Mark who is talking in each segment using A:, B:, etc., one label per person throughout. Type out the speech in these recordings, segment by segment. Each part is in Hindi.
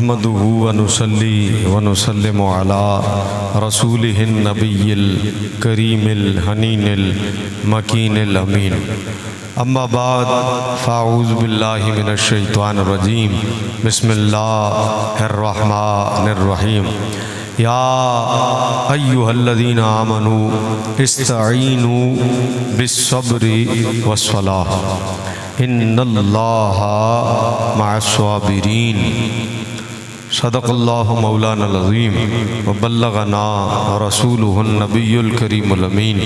A: नहमदुहु व नुसल्ली व नुसल्लिमु अला रसूलिहिन नबिय्यिल करीमिल हनीनिल मकीनिल अमीन। अम्मा बाद फ़ाऊज़ु बिल्लाहि मिनश शैतानिर रजीम। बिस्मिल्लाहिर रहमानिर रहीम। या अय्युहल्लज़ीना आमनू इस्तईनू बिस्सब्रि वस्सलाह इन्नल्लाहा मअस्साबिरीन। सदक़ल्लाहु मौलानल अज़ीम व बल्लगना रसूलुहुन नबियुल करीमुल अमीन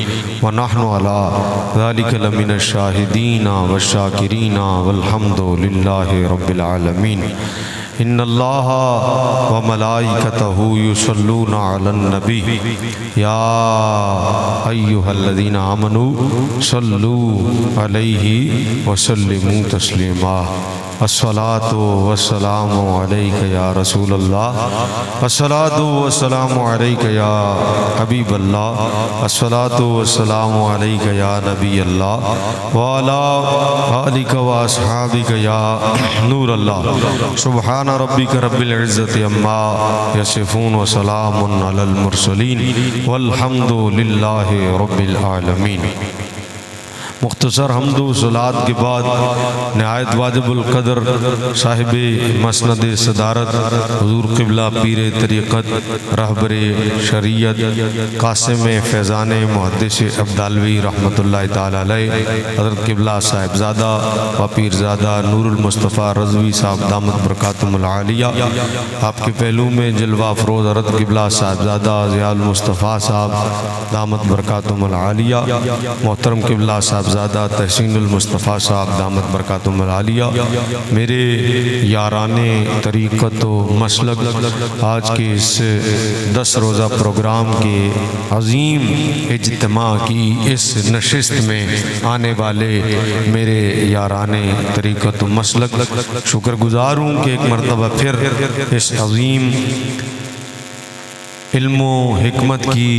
A: व नहनु अला ज़ालिका लमिनश शाहिदीना वश्शाकिरीना वल्हम्दुलिल्लाहि रब्बिल आलमीन। इन्नल्लाहा व मलाइकतहु युसल्लूना अलन नबी या अय्युहल्लज़ीना आमनू सल्लू अलैहि व सल्लिमू तस्लीमा। अस्सलातु वस्सलामु अलैका या रसूलल्लाह, अस्सलातु वस्सलामु अलैका या हबीबल्लाह, अस्सलातु वस्सलामु अलैका या नबीअल्लाह व अला आलिका व अस्हाबिका या नूरल्लाह। सुब्हान रब्बिका रब्बिल इज़्ज़ति अम्मा यसिफून व सलामुन अलल मुरसलीन वल्हम्दुलिल्लाहि रब्बिल आलमीन। मुख्तसर हम्दो सलात के बाद नहायत वाजिबुल कदर साहिब मसनद सदारत हुजूर क़िबला पीर तरीक़त रहबर शरीयत कासिम फैज़ान मुहद्दिस अब्दालवी रहमतुल्लाहि ताला अलैह हज़रत क़िबला साहिबज़ादा व पीरज़ादा नूरुल मुस्तफ़ा रज़वी साहब दामत बरकातुहुल आलिया, आपके पहलू में जलवा अफरोज़ हज़रत क़िबला साहिबज़ादा ज़ियाउल मुस्तफ़ा साहब दामत बरकातुहुल आलिया, मोहतरम क़िबला साहब ज़ादा तहसीनुल मुस्तफ़ा साहब दामत बरकातुहुल आलिया, मेरे याराने तरीक़त व मसलक आज के इस 10 रोज़ा प्रोग्राम के अज़ीम इज्तिमा की इस नशिस्त में आने वाले मेरे याराने तरीक़त व मसलक शुक्रगुज़ार हूँ कि एक मरतबा फिर इस अज़ीम इल्मो हिकमत की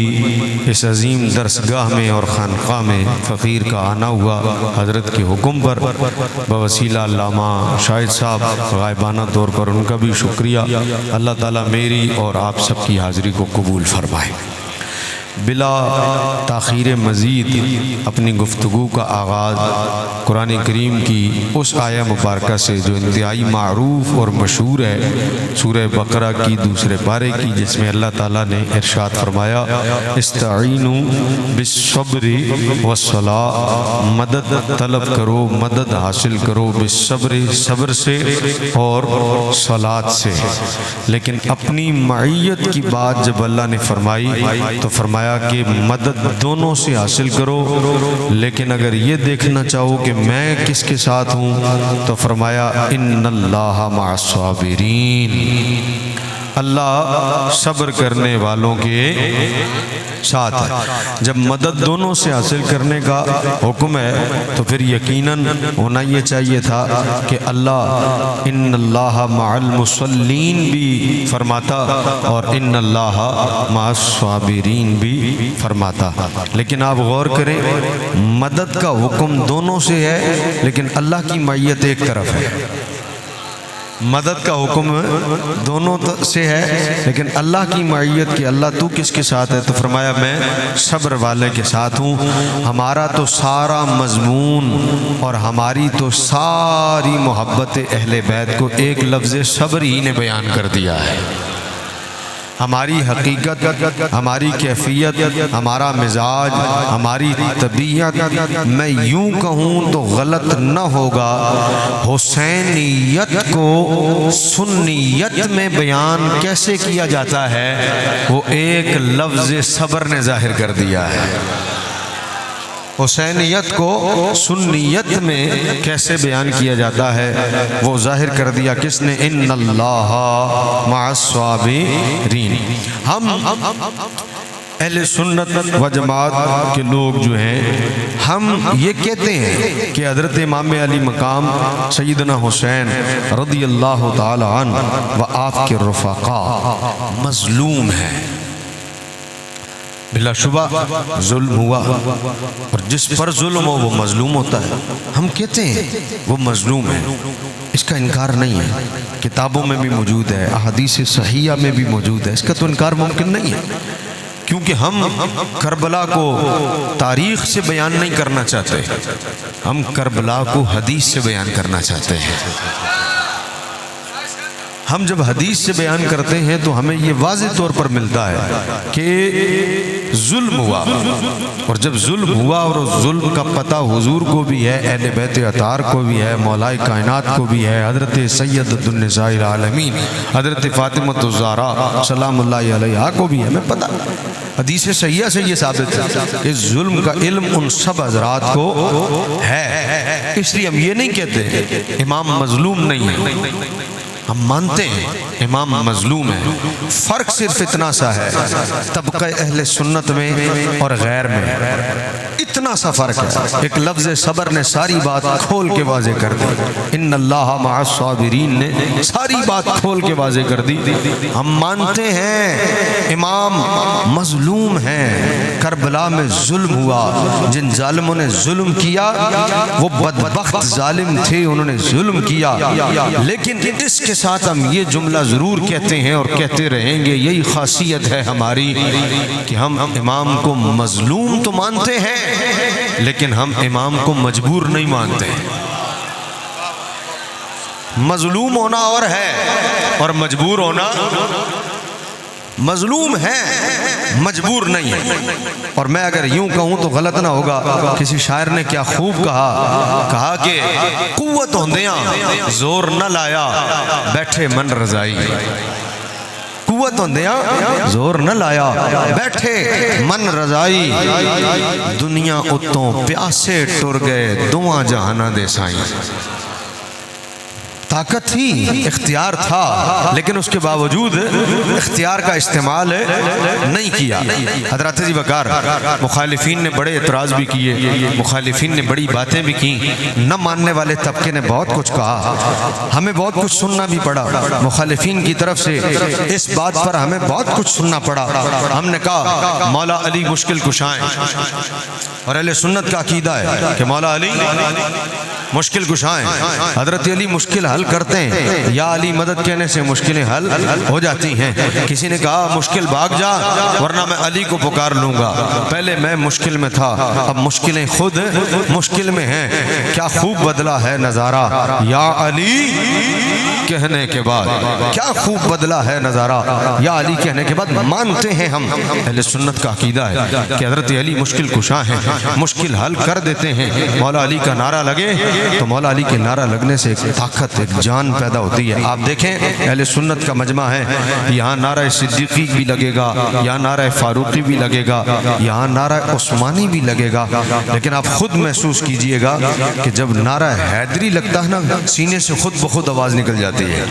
A: इस अज़ीम दरसगाह में और ख़ानक़ाह में फ़कीर का आना हुआ। हज़रत के हुक्म पर बवसीला अल्लामा शाहिद साहब गायबाना तौर पर उनका भी शुक्रिया। अल्लाह ताला मेरी और आप सबकी हाज़िरी को कबूल फरमाए। बिला ताख़ीर मज़ीद अपनी गुफ्तगू का आगाज़ कुरान करीम की उस आया मुबारका से जो इंतहाई मारूफ़ और मशहूर है, सूरह बकरा की दूसरे पारे की, जिसमें अल्लाह ताला ने इरशाद फरमाया इस्तईनू बिस्सब्रि वस्सलाह, मदद तलब करो, मदद हासिल करो, बिस्सब्रि सब्र से और सलात से। लेकिन अपनी मईयत की बात जब अल्लाह ने फरमाई तो फरमाया कि मदद दोनों से हासिल करो, लेकिन अगर ये देखना चाहो कि मैं किसके साथ हूँ तो फरमाया इन्नल्लाहा मअस्साबिरीन, अल्लाह सब्र करने वालों के साथ है। जब मदद दोनों से हासिल करने का हुक्म है तो फिर यकीनन होना ये चाहिए था कि अल्लाह इन्नल्लाहा मअल मुसल्लीन भी फरमाता और इन्नल्लाहा मअस्साबिरीन भी फरमाता। लेकिन आप गौर करें, मदद का हुक्म दोनों से है लेकिन अल्लाह की मईयत एक तरफ है। मदद का हुक्म दोनों से है लेकिन अल्लाह की मईयत की, अल्लाह तू किसके साथ है तो फरमाया मैं सब्र वाले के साथ हूँ। हमारा तो सारा मजमून और हमारी तो सारी मोहब्बत अहले बैत को एक लफ्ज़ सब्र ही ने बयान कर दिया है। हमारी हकीकत, हमारी कैफियत, हमारा मिजाज, हमारी तबीयत, मैं यूं कहूँ तो गलत न होगा, हुसैनियत को सुन्नियत में बयान कैसे किया जाता है वो एक लफ्ज़ सब्र ने जाहिर कर दिया है। हुसैनियत को सुन्नियत में कैसे बयान किया जाता है वो जाहिर कर दिया किसने, इन्नल्लाहा मअस्साबिरीन। हम अहले सुन्नत व जमात के लोग जो हैं हम ये कहते हैं कि हज़रत इमाम अली मकाम सैयदना हुसैन रज़ियल्लाहु ताला अन्हु व आपके रफ़ाक़ा मज़लूम हैं। बिलाशुबा जुल्म हुआ, और जिस पर जुल्म हो वो मजलूम होता है। हम कहते हैं वो मजलूम है, इसका इनकार नहीं है, किताबों में भी मौजूद है, अहादीस सहीहा में भी मौजूद है, इसका तो इनकार मुमकिन नहीं है। क्योंकि हम करबला को तारीख़ से बयान नहीं करना चाहते, हम करबला को हदीस से बयान करना चाहते हैं। हम जब हदीस से बयान करते हैं तो हमें ये वाज़ेह तौर पर मिलता है कि जुल्म हुआ, और जब जुल्म हुआ और उस जुल्म का पता हुजूर को भी है, अहले बैत अतार को भी है, मौलाए कायनात को भी है, हज़रत सैयदतुन निसाइल आलमीन हज़रत फातिमतुज़ ज़हरा सलामुल्लाहि अलैहा को भी है, हमें पता। हदीस सहीहा से ये साबित है कि जुल्म का इल्म उन सब हज़रात को है। इसलिए हम ये नहीं कहते इमाम मजलूम नहीं है, हम मानते हैं इमाम मजलूम है। फ़र्क सिर्फ इतना सा है तबक़ा अहले सुन्नत में और गैर में, इतना सा फ़र्क है। एक लफ्ज़ सब्र ने सारी बात खोल के वाज़े कर दी, इन्नल्लाह मअस-साबिरीन ने सारी बात खोल के वाज़े कर दी। हम मानते हैं इमाम मजलूम हैं, करबला में जुल्म हुआ, जिन जालिमों ने जुल्म किया वो बदबख्त जालिम थे, उन्होंने जुल्म किया। लेकिन इसके साथ हम ये जुमला ज़रूर कहते हैं और कहते रहेंगे, यही खासियत है हमारी कि हम इमाम को मजलूम तो मानते हैं लेकिन हम इमाम को मजबूर नहीं मानते। मजलूम होना और है और मजबूर होना, मजलूम है मजबूर नहीं है। और मैं अगर यूं कहूं तो गलत ना होगा, किसी शायर ने क्या खूब कहा कि कुव्वत होंदियां जोर न लाया बैठे मन रजाई, कुव्वत होंदियां जोर न लाया बैठे मन रजाई, दुनिया उत्तों प्यासे टुर गए दुआ जहाना दे साईं। ताकत थी, इख्तियार था, लेकिन उसके बावजूद इख्तियार का इस्तेमाल नहीं किया। हज़रत जी वकार मुखालिफिन ने बड़े एतराज़ भी किए, मुखालिफिन ने बड़ी बातें भी की, न मानने वाले तबके ने बहुत कुछ कहा, हमें बहुत कुछ सुनना भी पड़ा मुखालिफिन की तरफ से। इस बात पर हमें बहुत कुछ सुनना पड़ा। हमने कहा मौला अली मुश्किल कुशाएं, और अहले सुन्नत का अकीदा है कि मौला अली मुश्किल कुशाएं, हज़रत अली मुश्किल हल करते हैं, या अली मदद कहने से मुश्किलें हल हो जाती हैं। किसी ने कहा मुश्किल भाग जा वरना मैं अली को पुकार लूँगा, पहले मैं मुश्किल में था अब मुश्किलें खुद मुश्किल में हैं। क्या खूब बदला है नज़ारा या अली कहने के बाद, क्या खूब बदला है नज़ारा या अली कहने के बाद। मानते हैं हम, अहले सुन्नत का अकीदा है कि हज़रत अली मुश्किल कुशा हैं, मुश्किल हल कर देते हैं। मौला अली का नारा लगे तो मौला अली के नारा लगने से एक ताकत, एक जान पैदा होती है। आप देखें अहले सुन्नत का मजमा है, यहाँ नारा सिद्दीकी भी लगेगा, यहाँ नारा फारूकी भी लगेगा, यहाँ नारा उस्मानी भी लगेगा, लेकिन आप खुद महसूस कीजिएगा कि जब नारा हैदरी लगता है ना, सीने से खुद ब खुद आवाज़ निकल जाती है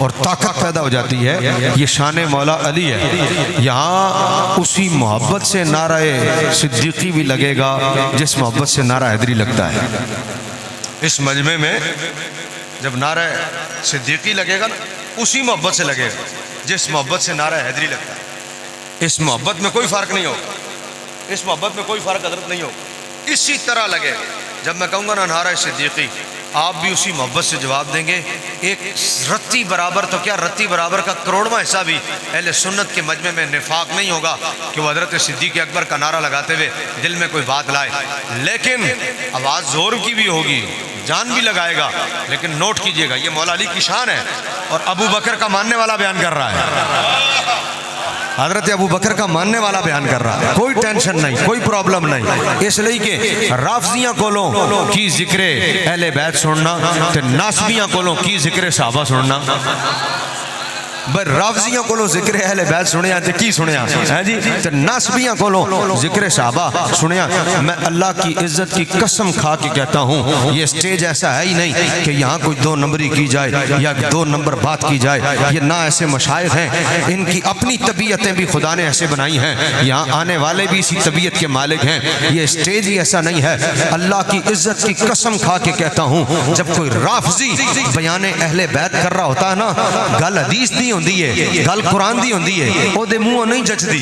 A: और ताकत पैदा हो जाती है। ये शान मौला अली है। यहाँ उसी मोहब्बत से नारा सिद्दीकी भी लगेगा जिस मोहब्बत से नारा हैदरी लगता है। इस मजमे में जब नारा सिद्दीकी लगेगा ना, उसी मोहब्बत से लगेगा जिस मोहब्बत से नारा हैदरी लगता है। इस मोहब्बत में कोई फ़र्क नहीं होगा, इस मोहब्बत में कोई फ़र्क हज़रत नहीं होगा। इसी तरह लगेगा जब मैं कहूँगा ना नारा सिद्दीकी, आप भी उसी मोहब्बत से जवाब देंगे। एक रत्ती बराबर तो क्या, रत्ती बराबर का करोड़वां हिस्सा भी अहले सुन्नत के मजमे में निफाक नहीं होगा कि वो हज़रत सिद्दीक़ अकबर का नारा लगाते हुए दिल में कोई बात लाए, लेकिन आवाज़ ज़ोर की भी होगी, जान भी लगाएगा। लेकिन नोट कीजिएगा, ये मौला अली की शान है और अबू बकर का मानने वाला बयान कर रहा है, हज़रत अबू बकर का मानने वाला बयान कर रहा है। कोई टेंशन नहीं, कोई प्रॉब्लम नहीं। इसलिए कि राफ़ज़ियां कोलों की जिक्र अहले बैत सुनना ते नासबियां कोलों की जिक्र सहाबा सुनना। राफ़ज़ियां कोलों जिक्र अहले बैत सुनिया तो की सुनिया है जी, तो नासबियां कोलों जिक्र सहाबा सुनिया। मैं अल्लाह की इज्जत की कसम खा के कहता हूँ, ये स्टेज ऐसा है ही नहीं कि यहाँ कोई दो नंबरी की जाए या दो नंबर बात की जाए। ये ना ऐसे मशाइख हैं, इनकी अपनी तबीयतें भी खुदा ने ऐसे बनाई हैं, यहाँ आने वाले भी इसी तबीयत के मालिक हैं। ये स्टेज ही ऐसा नहीं है। अल्लाह की इज्जत की कसम खा के कहता हूँ, जब कोई राफ़ज़ी बयान अहले बैत कर रहा होता है ना, गल हदीस दी होंदी है, गल कुरान दी होंदी है, ओदे मुंहों नहीं जचदी।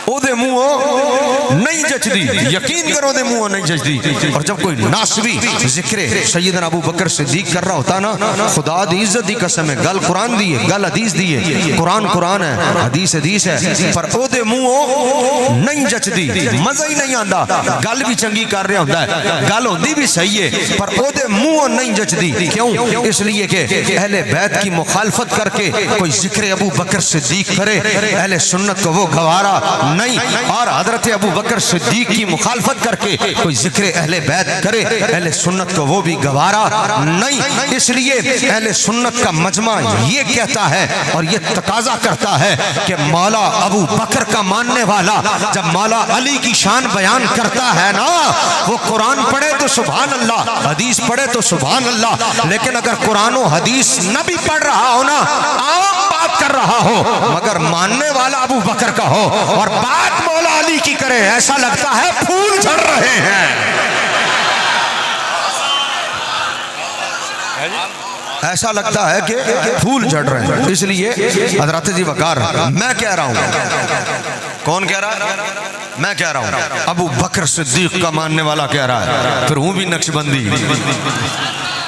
A: ओदे मुंहों नहीं जचदी, यकीन करो ओदे मुंहों नहीं जचदी। और जब कोई नासबी जिक्र सैयदना अबू बकर सिद्दीक कर रहा होता ना, खुदा दी इज्जत दी कसम है, गल कुरान दी है, गल हदीस दी है, कुरान कुरान है, हदीस हदीस है, पर ओदे मुंहों नहीं जचदी, मजा ही नहीं आंदा। गल भी चंगी कर रहा होता है, गल होंदी भी सही है, पर ओदे मुंहों नहीं जचदी। क्यों? इसलिए कि अहले बैत की मुखालफत करके कोई जिक्र अबू बकर सिद्दीक करे, अहले सुन्नत को वो गवारा नहीं, और हजरत अबू बकर सिद्दीक की मुखालफत करके कोई जिक्र अहले बैत करे, अहले सुन्नत को वो भी गवारा नहीं। इसलिए अहले सुन्नत का मजमा ये कहता है और ये तकाजा करता है कि मौला अबू बकर का मानने वाला जब मौला अली की शान बयान करता है ना, वो कुरान पढ़े तो सुभान अल्लाह, हदीस पढ़े तो सुभान अल्लाह, लेकिन अगर कुरान और हदीस न भी पढ़ रहा हो ना, आम बात कर रहा हो, मगर मानने वाला अबू बकर का हो और बात मौला अली की करे, ऐसा लगता है फूल झड़ रहे हैं, ऐसा लगता है कि फूल झड़ रहे हैं। इसलिए हजरत जी वकार, मैं कह रहा हूं, कौन कह रहा है? मैं कह रहा हूं, अबू बकर सिद्दीक का मानने वाला कह रहा है, फिर हूं भी नक्शबंदी,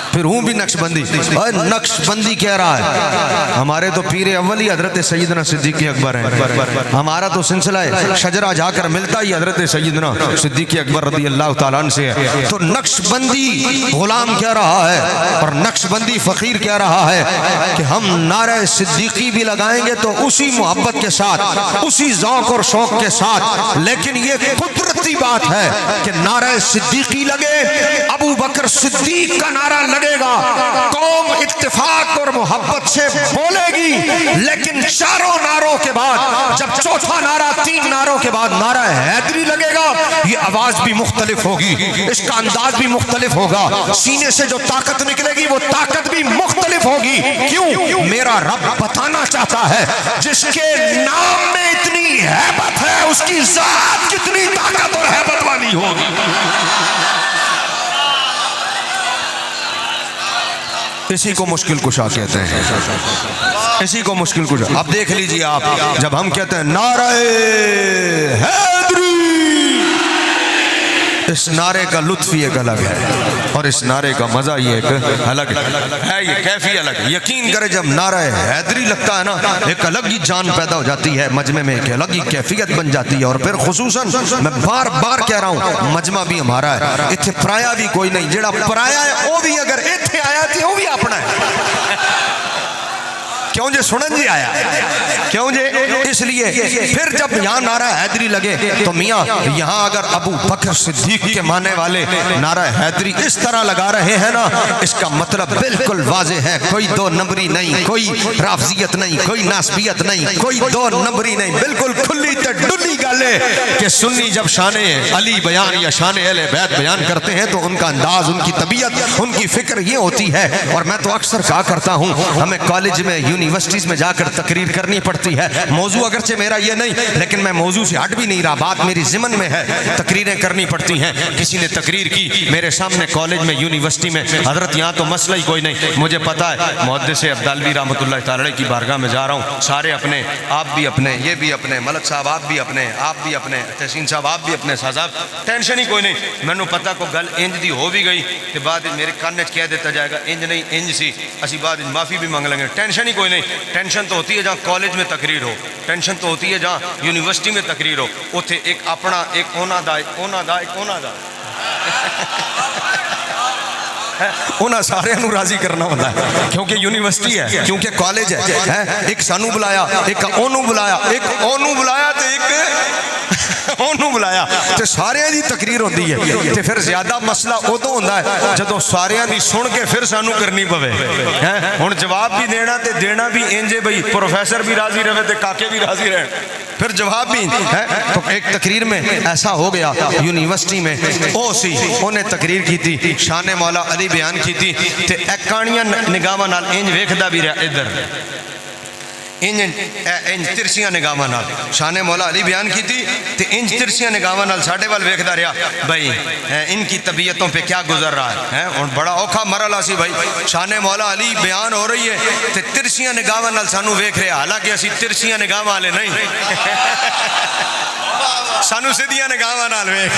A: फिर हूं भी नक्शबंदी, नक्शबंदी कह रहा है हमारे तो पीर अव्वल ही हजरत सैयदना सिद्दीक अकबर है, हमारा तो सिलसिला है शजरा जाकर मिलता ही हजरत सैयदना सिद्दीक अकबर रज़ी अल्लाह तआला अन्हु से है। तो नक्शबंदी गुलाम कह रहा है और नक्शबंदी फकीर कह रहा है कि हम नारे सिद्दीकी भी लगाएंगे तो उसी मोहब्बत के साथ, उसी ज़ौक़ और शौक़ के साथ, लेकिन ये कुदरती बात है कि नारे सिद्दीकी लगे, अबू बकर सिद्दीक का नारा लगे, कौम इत्तेफाक और मोहब्बत से बोलेगी, लेकिन चारों नारों के बाद जब चौथा नारा, 3 नारों के बाद नारा हैदरी लगेगा, ये आवाज भी मुख्तलिफ होगी, इसका अंदाज भी मुख्तलिफ होगा, सीने से जो ताकत निकलेगी वो ताकत भी मुख्तलिफ होगी। क्यों? मेरा रब बताना चाहता है जिसके नाम में इतनी हैबत है, उसकी जात कितनी ताकत और हैबत वाली होगी। इसी को मुश्किल कुशा कहते हैं, इसी को मुश्किल कुशा। अब देख लीजिए आप, जब हम कहते हैं नारे हैदरी, इस नारे का लुत्फ ही एक अलग है और इस नारे का मजा ही एक अलग है, ये कैफी अलग है। यकीन करें जब नारा हैदरी लगता है ना, एक अलग ही जान पैदा हो जाती है मजमे में, एक अलग ही कैफियत बन जाती है। और फिर खुसूसन मैं बार बार कह रहा हूँ, मजमा भी हमारा है, इत्थे पराया भी कोई नहीं, जेड़ा पराया है वो भी अगर इत्थे आया तो वो भी अपना है। क्यों जे सुनन जी आया, क्यों जे, इसलिए फिर जब यहाँ नारा हैदरी लगे तो मियाँ यहाँ अगर अबू बकर सिद्दीक के मानने वाले नारा हैदरी इस तरह लगा रहे हैं ना, इसका मतलब बिल्कुल वाज़ेह है, कोई 2 नंबरी नहीं, कोई राफजियत नहीं, कोई नासबियत नहीं, कोई 2 नंबरी नहीं, बिल्कुल खुली ते डुली गल है कि सुन्नी जब शान अली बयान या शान अहले बैत बयान करते हैं तो उनका अंदाज, उनकी तबीयत, उनकी फिक्र ये होती है। और मैं तो अक्सर कहा करता हूँ, हमें कॉलेज में, यूनिवर्सिटीज़ में जाकर तकरीर करनी पड़ती है, मौजू अगरचे मेरा ये नहीं, लेकिन मैं मौजू से हट भी नहीं रहा, बात मेरी ज़िमन में है, तकरीरें करनी पड़ती हैं। किसी ने तकरीर की मेरे सामने कॉलेज में, यूनिवर्सिटी में, हजरत यहाँ तो मसला ही कोई नहीं, मुझे पता है मुहद्दिस अब्दालवी रहमतुल्लाह तआला की बारगाह में जा रहा हूँ, सारे अपने, आप भी अपने, ये भी अपने, मलक साहब आप भी अपने, आप भी अपने, तहसीन साहब आप भी अपने, साहब टेंशन ही कोई नहीं। मैनू पता को गल इंज दी हो भी गई तो बाद मेरे कान च कह दिता जाएगा इंज नहीं इंज सी, असी बाद माफ़ी भी मंग लेंगे, टेंशन ही कोई नहीं। टेंशन तो होती है जहाँ कॉलेज में तकरीर हो, टेंशन तो होती है जहाँ यूनिवर्सिटी में तकरीर हो, उत्थे एक अपना, एक ओना दा, एक ओना दा, एक ओना दा उन्हें सारे राजी करना होता है, क्योंकि यूनिवर्सिटी है, क्योंकि कॉलेज है, एक सानू बुलाया, एक ओनू बुलाया, एक ओनू बुलाया तो एक ओनू बुलाया, तो सारे की तकरीर होती है। तो फिर ज्यादा मसला उदों होता है जदों सारियां दी सुन के फिर सानू करनी पवे है। हुण जवाब भी देना ते देना भी इंजे बई प्रोफेसर भी राजी रहे ते काके भी राजी रहे, फिर जवाब भी है। तो एक तकरीर में ऐसा हो गया यूनिवर्सिटी में, ओ सी उन्हें तकरीर की थी, शान मौला अली बयान की थी, ते एक कानियां निगाहां नाल इंज वेखदा भी रहा, इधर इंज तिरछियां निगाहां नाल शान मौला अली बयान की थी, तो इंज तिरछियां निगाहां नाल साडे वाल वेखदा रहा, भाई इनकी तबीयतों पे क्या गुजर रहा है। और बड़ा औखा मरला सी भाई, शान मौला अली बयान हो रही है तो तिरछियां निगाहां नाल सानू वेख रहे, हालांकि असी तिरछियां निगाहां वाले नहीं
B: सानू सीधियां निगाहां नाल वेख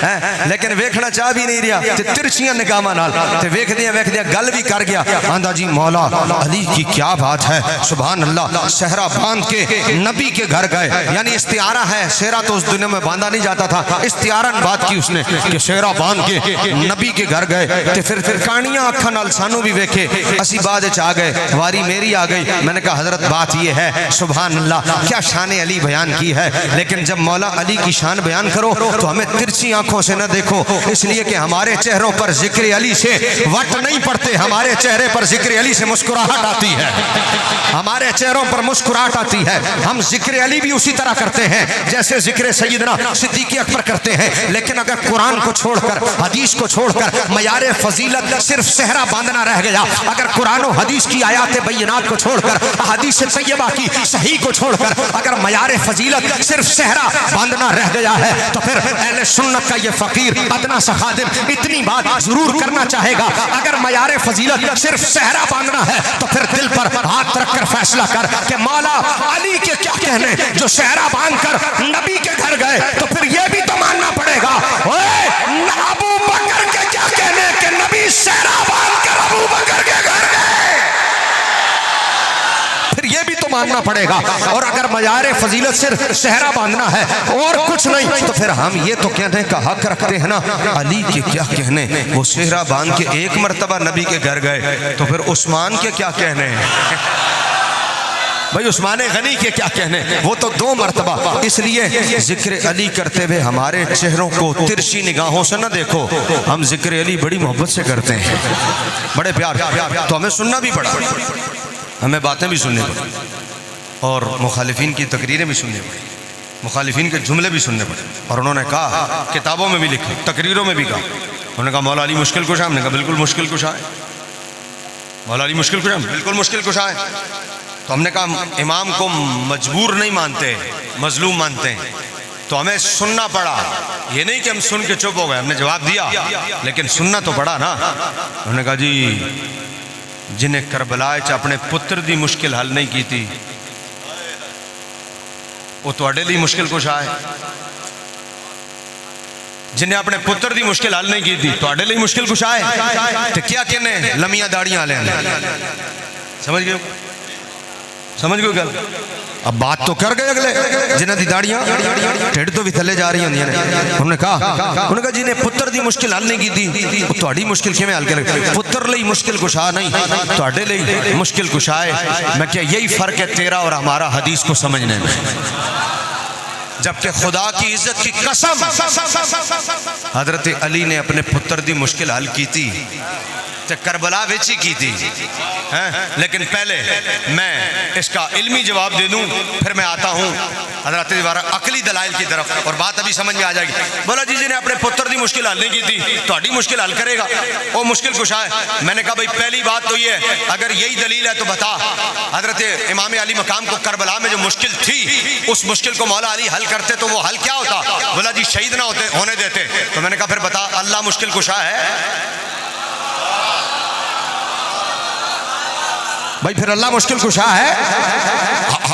B: है, लेकिन वेखना चाह भी नहीं रहा ते तिरछियां निगाहां नाल ते वेखदियां वेखदियां गल भी कर गया। आंदा जी मौला अली की क्या बात है, सुभान अल्लाह। सहरा बांध के नबी के घर गए, यानी इस्तियारा है, सेहरा तो उस दुनिया में बांधा नहीं जाता था, इस्तियारन बात की उसने कि सेहरा बांध के नबी के घर गए ते फिर कानियां अखां नाल सानू भी वेखे, असी बाद च आ गए, वारी मेरी आ गई। मैंने कहा हजरत बात ये है, सुभान अल्लाह क्या शान अली बयान की है, लेकिन जब मौला अली की शान बयान करो तो हमें तिरछी आंखों से न देखो, इसलिए कि हमारे चेहरों पर जिक्र अली से वट नहीं पड़ते, हमारे चेहरे पर जिक्र अली से मुस्कुराहट आती है, हमारे चेहरों पर मुस्कुराहट आती है। हम जिक्र अली भी उसी तरह करते हैं जैसे जिक्र सैयदना सिद्दीक़ अकबर करते हैं, लेकिन अगर कुरान को छोड़कर, हदीस को छोड़कर मयारे फजीलत सिर्फ सेहरा बांधना रह गया, अगर कुरान और हदीस की आयात बैयनात को छोड़कर, हदीस तैयबा की सही को छोड़कर अगर मयारे फजीलत सिर्फ सेहरा बांधना रह गया है, तो फिर अहले सुन्नत का ये फकीर अदना सा खादिम इतनी बात जरूर करना चाहेगा, अगर मयारे फजीलत सिर्फ सेहरा बांधना है तो फिर दिल पर हाथ रखकर फैसला कर कि मौला अली के क्या कहने, जो सेहरा बांधकर नबी के घर गए, तो फिर यह भी तो मानना पड़ेगा अबू बकर के क्या कहने कि नबी सेहरा बांधकर अबू बकर के घर गए, फिर यह भी तो मानना पड़ेगा। और अगर मयारे फजीलत सिर्फ सेहरा बांधना है और कुछ नहीं, तो फिर हम ये तो कहने का हक रखते हैं ना अली के क्या कहने, वो सेहरा बांध के एक मरतबा नबी के घर गए, तो फिर उस्मान के क्या कहने भाई, उस्मान गनी के क्या कहने, वो तो 2 मरतबा। इसलिए जिक्र अली करते हुए हमारे चेहरों को तिरछी निगाहों से न देखो, हम जिक्र अली बड़ी मोहब्बत से करते हैं, बड़े प्यार, तो हमें सुनना भी पड़ा, हमें बातें भी सुननी पड़ी, और मुखालिफिन की तकरीरें भी सुननी पड़ी, मुखालिफिन के जुमले भी सुनने पड़े। और उन्होंने कहा, किताबों में भी लिखा, तकरीरों में भी कहा, उन्होंने कहा मौला अली मुश्किल कुशा, हमने कहा बिल्कुल मुश्किल कुशा है, मौला अली मुश्किल कुशा, बिल्कुल मुश्किल कुशा है। तो हमने कहा इमाम को मजबूर नहीं मानते, मजलूम मानते हैं, तो हमें सुनना पड़ा, ये नहीं कि हम सुन के चुप हो गए, हमने जवाब दिया, लेकिन सुनना तो पड़ा ना। उन्होंने कहा जी जिन्हें करबला च अपने पुत्र दी मुश्किल हल नहीं की थी, वो तुहाडे लिए मुश्किल कुशा है, जिन्हें अपने पुत्र दी मुश्किल हल नहीं की थी तुहाडे लिए मुश्किल कुशा है, तो क्या कहने लमिया दाड़ियां वाले, समझ गए, समझ गए गल। अब बात तो कर गए अगले, जिन्हें दी दाड़ियां ढिड तो भी थले जा रही होंदियां ने, उन्होंने कहा जिन्हें पुत्र दी मुश्किल हल नहीं की थी, तुहाडी मुश्किल किवें हल करे, पुत्र लिए मुश्किल कुशा नहीं, तुहाडे लिए मुश्किल कुशा है। मैं क्या यही फर्क है तेरा और हमारा हदीस को समझने में, जबकि खुदा की इज्जत की कसम हजरत अली ने अपने पुत्र दी मुश्किल हल की थी, करबला विच ही की थी, लेकिन पहले मैं इसका इल्मी जवाब दे दूं, फिर मैं आता हूं हजरत अकली दलाइल की तरफ, और बात अभी समझ में आ जाएगी। बोला जी ने अपने पुत्र की मुश्किल हल नहीं की थी, तो मुश्किल हल करेगा, वो मुश्किल कुशा है। मैंने कहा भाई पहली बात तो ये है, अगर यही दलील है तो बता हजरत इमाम अली मकाम को करबला में जो मुश्किल थी, उस मुश्किल को मौला अली हल करते तो वो हल क्या होता। बोला जी शहीद ना होने देते। तो मैंने कहा फिर बता अल्लाह मुश्किल कुशा है भाई, फिर अल्लाह मुश्किल कुशा है,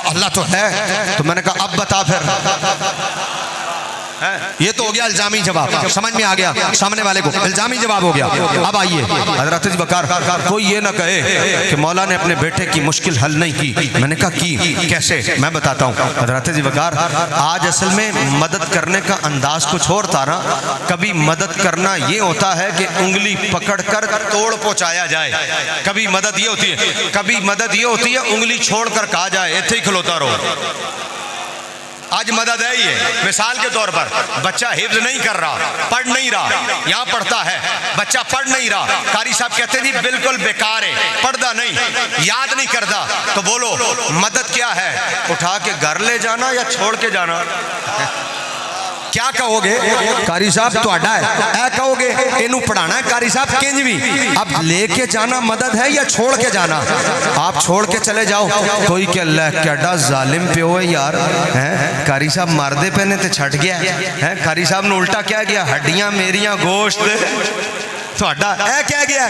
B: अल्लाह तो है। तो मैंने कहा अब बता फिर, ये तो हो गया इल्जामी जवाब, समझ में आ गया सामने वाले को, इल्जामी जवाब हो गया। अब आइए हजरत बकार, कोई ये ना कहे कि मौला ने अपने बेटे की मुश्किल हल नहीं की। मैंने कहा की कैसे, मैं बताता हूँ। हजरत बकार, आज असल में मदद करने का अंदाज कुछ और था ना। कभी मदद करना ये होता है कि उंगली पकड़कर तोड़ पहुंचाया जाए, कभी मदद ये होती है, कभी मदद ये होती है उंगली छोड़कर कहा जाए इत्थे ही खलोता रहो। आज मदद है ये, मिसाल के तौर पर बच्चा हिफ्ज नहीं कर रहा, पढ़ नहीं रहा, यहाँ पढ़ता है, बच्चा पढ़ नहीं रहा, कारी साहब कहते जी बिल्कुल बेकार है, पढ़ता नहीं, याद नहीं करता, तो बोलो मदद क्या है, उठा के घर ले जाना या छोड़ के जाना, क्या कहोगे? कारी साहब तुहाडा है, ऐ कहोगे इनू पढ़ाना है कारी साहब किंज भी। अब लेके जाना मदद है या छोड़ के जाना? आप छोड़ के चले जाओ, कोई क्या क्या जालिम प्यो है यार, हैं कारी साहब मारदे पे ने ते छट गया है, कारी साहब ने उल्टा क्या गया, हड्डियां मेरियां गोश्त तुहाडा ऐ क्या गया।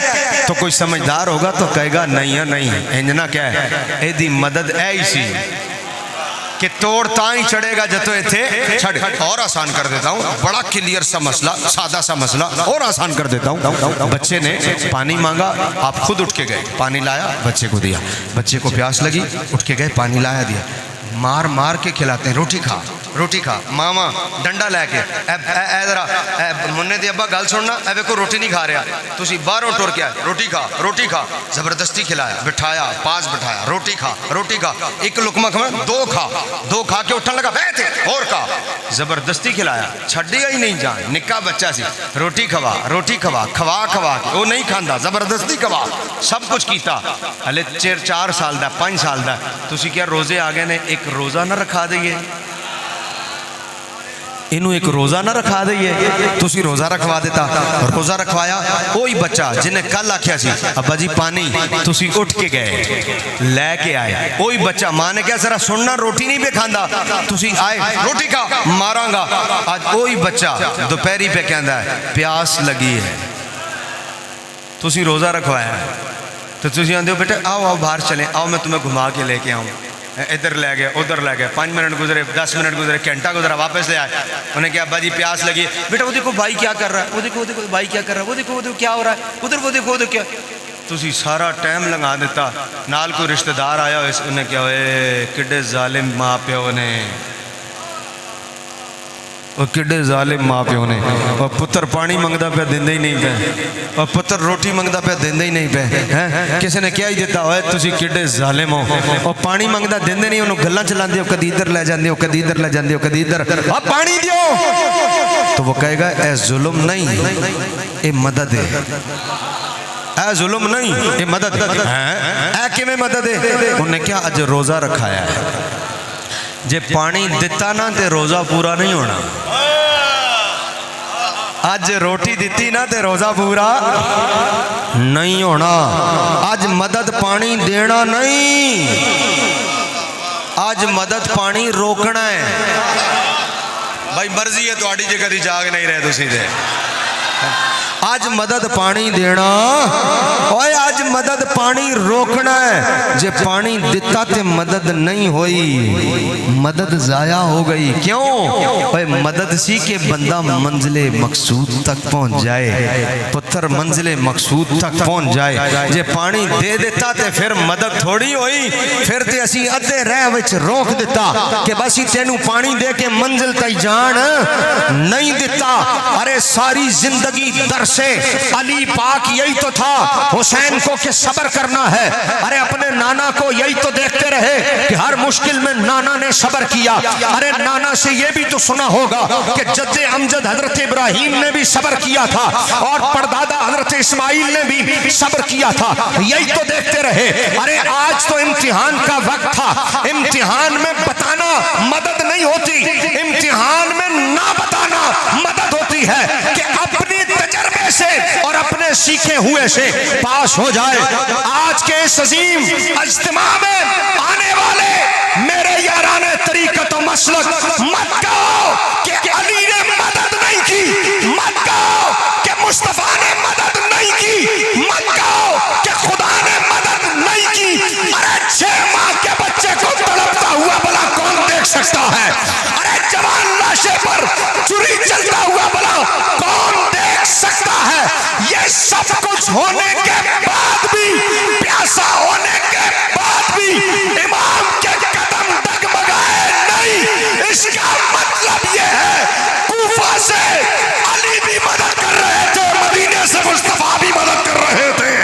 B: तो कोई समझदार होगा तो कहेगा नहीं है नहीं, इंजना क्या है, एदी मदद ऐ ही सी, कि तोड़ ता ही चढ़ेगा जतो इथे छड़। और आसान कर देता हूँ, बड़ा क्लियर सा मसला, सादा सा मसला और आसान कर देता हूँ। बच्चे ने पानी मांगा, आप खुद उठ के गए, पानी लाया, बच्चे को दिया। बच्चे को प्यास लगी, उठ के गए, पानी लाया, दिया। मार मार के खिलाते हैं, रोटी खा, रोटी खा। मामा डंडा लैके जरा मुन्ने दी अब्बा गल सुनना, ए देखो रोटी नहीं खा रहा, तुसी बाहरों टुर के आए, रोटी खा, रोटी खा। जबरदस्ती खिलाया, बिठाया, पास बिठाया, रोटी खा, रोटी खा। एक लुकमा खा, दो खा के उठन लगा, बैठ और खा। जबरदस्ती खिलाया, छड्डिया ही नहीं जान, निक्का बच्चा सी। रोटी खवा, रोटी खवा, खवा खवा के वो नहीं खांदा, जबरदस्ती खवा, सब कुछ कीता। हले 4 साल का, 5 साल का, तुसी क्या रोजे आ गए ने, एक रोज़ा ना रखा दईए, इनू एक रोज़ा ना रखा दईए। तुसी रोज़ा रखवा देता, रोज़ा रखवाया। वही बच्चा जिन्हें कल आख्या सी अब्बा जी पानी, तुसी उठ के गए लैके आए। वही बच्चा, मां ने क्या जरा सुनना, रोटी नहीं पे खांदा, तुसी आए, रोटी खा, मारांगा। आज वही बच्चा दोपहरी पे कहता है प्यास लगी है, तुसी रोज़ा रखवाया, तो तुसी आंदे हो बेटे आओ आओ बाहर चले, आओ मैं तुम्हें घुमा के लेके आऊँ। इधर ले गए, उधर ले गए, 5 मिनट गुजरे, 10 मिनट गुजरे, घंटा गुजरा, वापस ले आए। उन्हें क्या अब्बा जी प्यास लगी, बेटा वो देखो भाई क्या कर रहा है, वो देखो भाई क्या कर रहा है, वो देखो क्या हो रहा है, उधर वो देखो क्या। तुसी सारा टाइम लगा देता। नाल कोई रिश्तेदार आया, उन्हें क्या होए, किड्डे जालिम माँ प्यो ने, और किड्डे जालिम माँ प्यो ने। और पुत्र पानी मंगता पे देंदे ही नहीं पे, और पुत्र रोटी मंगता पे देंदे ही नहीं पे, हैं किसी ने क्या ही दिता होए, तुसी किड्डे जालिम हो। और पानी मंगता देंदे नहीं, उन्होंने गल्लां चलांदे हो, कदी इधर ले जांदे हो, कदी इधर ले जांदे हो, कदी इधर, अब पानी दियो, तो वो कहेगा ए जुल्म नहीं, ए मदद है, ए जुल्म नहीं, ए मदद है। ए किवें मदद है? उन्हें क्या अज रोज़ा रखाया है, जे पानी दिता ना ते रोज़ा पूरा नहीं होना। आज रोटी दिती ना ते रोज़ा पूरा नहीं होना। आज मदद पानी देना नहीं, आज मदद पानी रोकना है। भाई मर्जी है थोड़ी, जे कदी जाग नहीं रहे तुसी दे। आज मदद पानी देना, और आज मदद पानी रोकना है। जे पानी दिता ते मदद नहीं हुई, मदद जाया हो गई। क्यों? ओए मदद सी के बंदा मंजिले मकसूद तक पहुंच जाए, पुत्र मंजिले मकसूद तक पहुंच जाए। जे पानी दे देता ते फिर मदद थोड़ी हुई, फिर ते असी अद्धे राह विच रोक दिता कि बस तेनू पानी दे के मंजिल तक जान नहीं दिता। अरे सारी जिंदगी दर से अली पाक यही तो था, हुसैन को कि सब्र करना है। अरे अपने नाना को यही तो देखते रहे कि हर मुश्किल में नाना ने सब्र किया। अरे नाना से ये भी तो सुना होगा कि जद्दे अमजद हजरत इब्राहिम ने भी सब्र किया था, और परदादा हजरत इस्माइल ने भी सब्र किया था। यही तो देखते रहे। अरे आज तो इम्तिहान का वक्त था, इम्तिहान में बताना मदद नहीं होती, इम्तिहान में ना बताना मदद होती है कि अपनी तजर्बे से और अपने सीखे हुए से पास हो जाए। आज के इस अजीम इज्तिमा में आने वाले मेरे याराने तरीक़त व मसलक, मत कहो कि अली ने मदद नहीं की, मत कहो कि मुस्तफा ने मदद नहीं की, मत कहो कि खुदा ने मदद नहीं की। अरे 6 माह के बच्चे को तड़पता हुआ भला कौन देख सकता है? अरे जवान लाशे पर छुरी चलता हुआ भला कौन देख सकता है? ये सब कुछ होने के बाद भी, प्यासा होने के बाद भी इमाम के कदम डगमगाए नहीं। इसका मतलब ये है कूफा से अली भी मदद कर रहे थे, मदीने से मुस्तफा भी मदद कर रहे थे।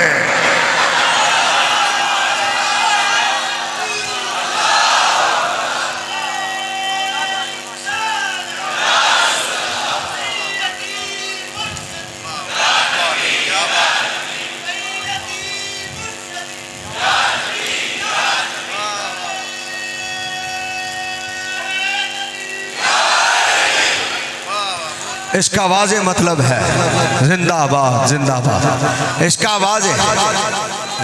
B: इसका वाज़े मतलब है जिंदाबाद जिंदाबाद। इसका वाज़े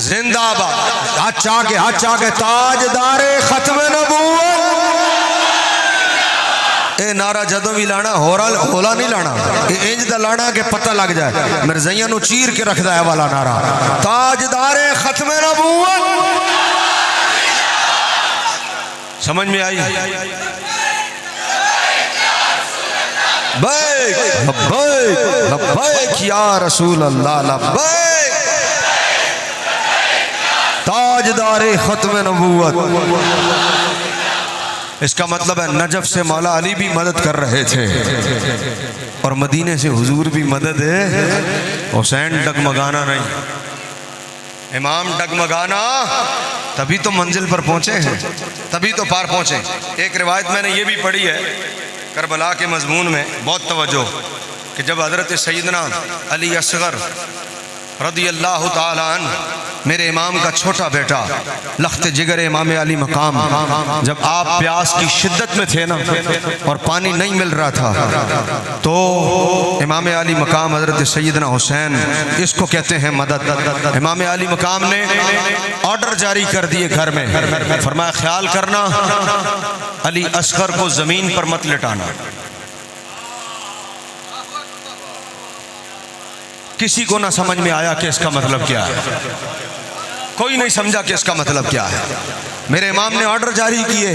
B: जिंदाबाद। हाथ चाके ताजदारे खत्म नबूवत। ये नारा जदों भी लाना होला नहीं लाना, इंज दा लाना के पता लग जाए। मिर्ज़ाइयां नू चीर के रखदा है वाला नारा, ताजदारे खत्म नबूवत। समझ में आई? लब्बैक लब्बैक लब्बैक या रसूल अल्लाह, लब्बैक ताजदारे खत्म नबूवत। इसका मतलब है नजफ से मौला अली भी मदद कर रहे थे और मदीने से हुजूर भी मदद है। हुसैन डगमगाना नहीं, इमाम डगमगाना तभी तो मंजिल पर पहुंचे हैं, तभी तो पार पहुंचे। एक रिवायत मैंने ये भी पढ़ी है करबला के मजमून में, बहुत तवज्जो, कि जब हजरत सैयदना अली असगर रदी अल्लाह ताला अन्हु, मेरे इमाम का छोटा बेटा, लख्त जिगर इमाम अली मकाम, जब आप प्यास की शिद्दत में थे ना और पानी नहीं मिल रहा था, तो इमाम अली मकाम हजरत सैयदना हुसैन, इसको कहते हैं मदद। इमाम अली मकाम ने ऑर्डर जारी कर दिए घर में, फरमाया ख्याल करना अली असगर को जमीन पर मत लिटाना। किसी को ना समझ में आया कि इसका मतलब क्या है, कोई नहीं समझा कि इसका मतलब क्या है। मेरे इमाम ने ऑर्डर जारी किए,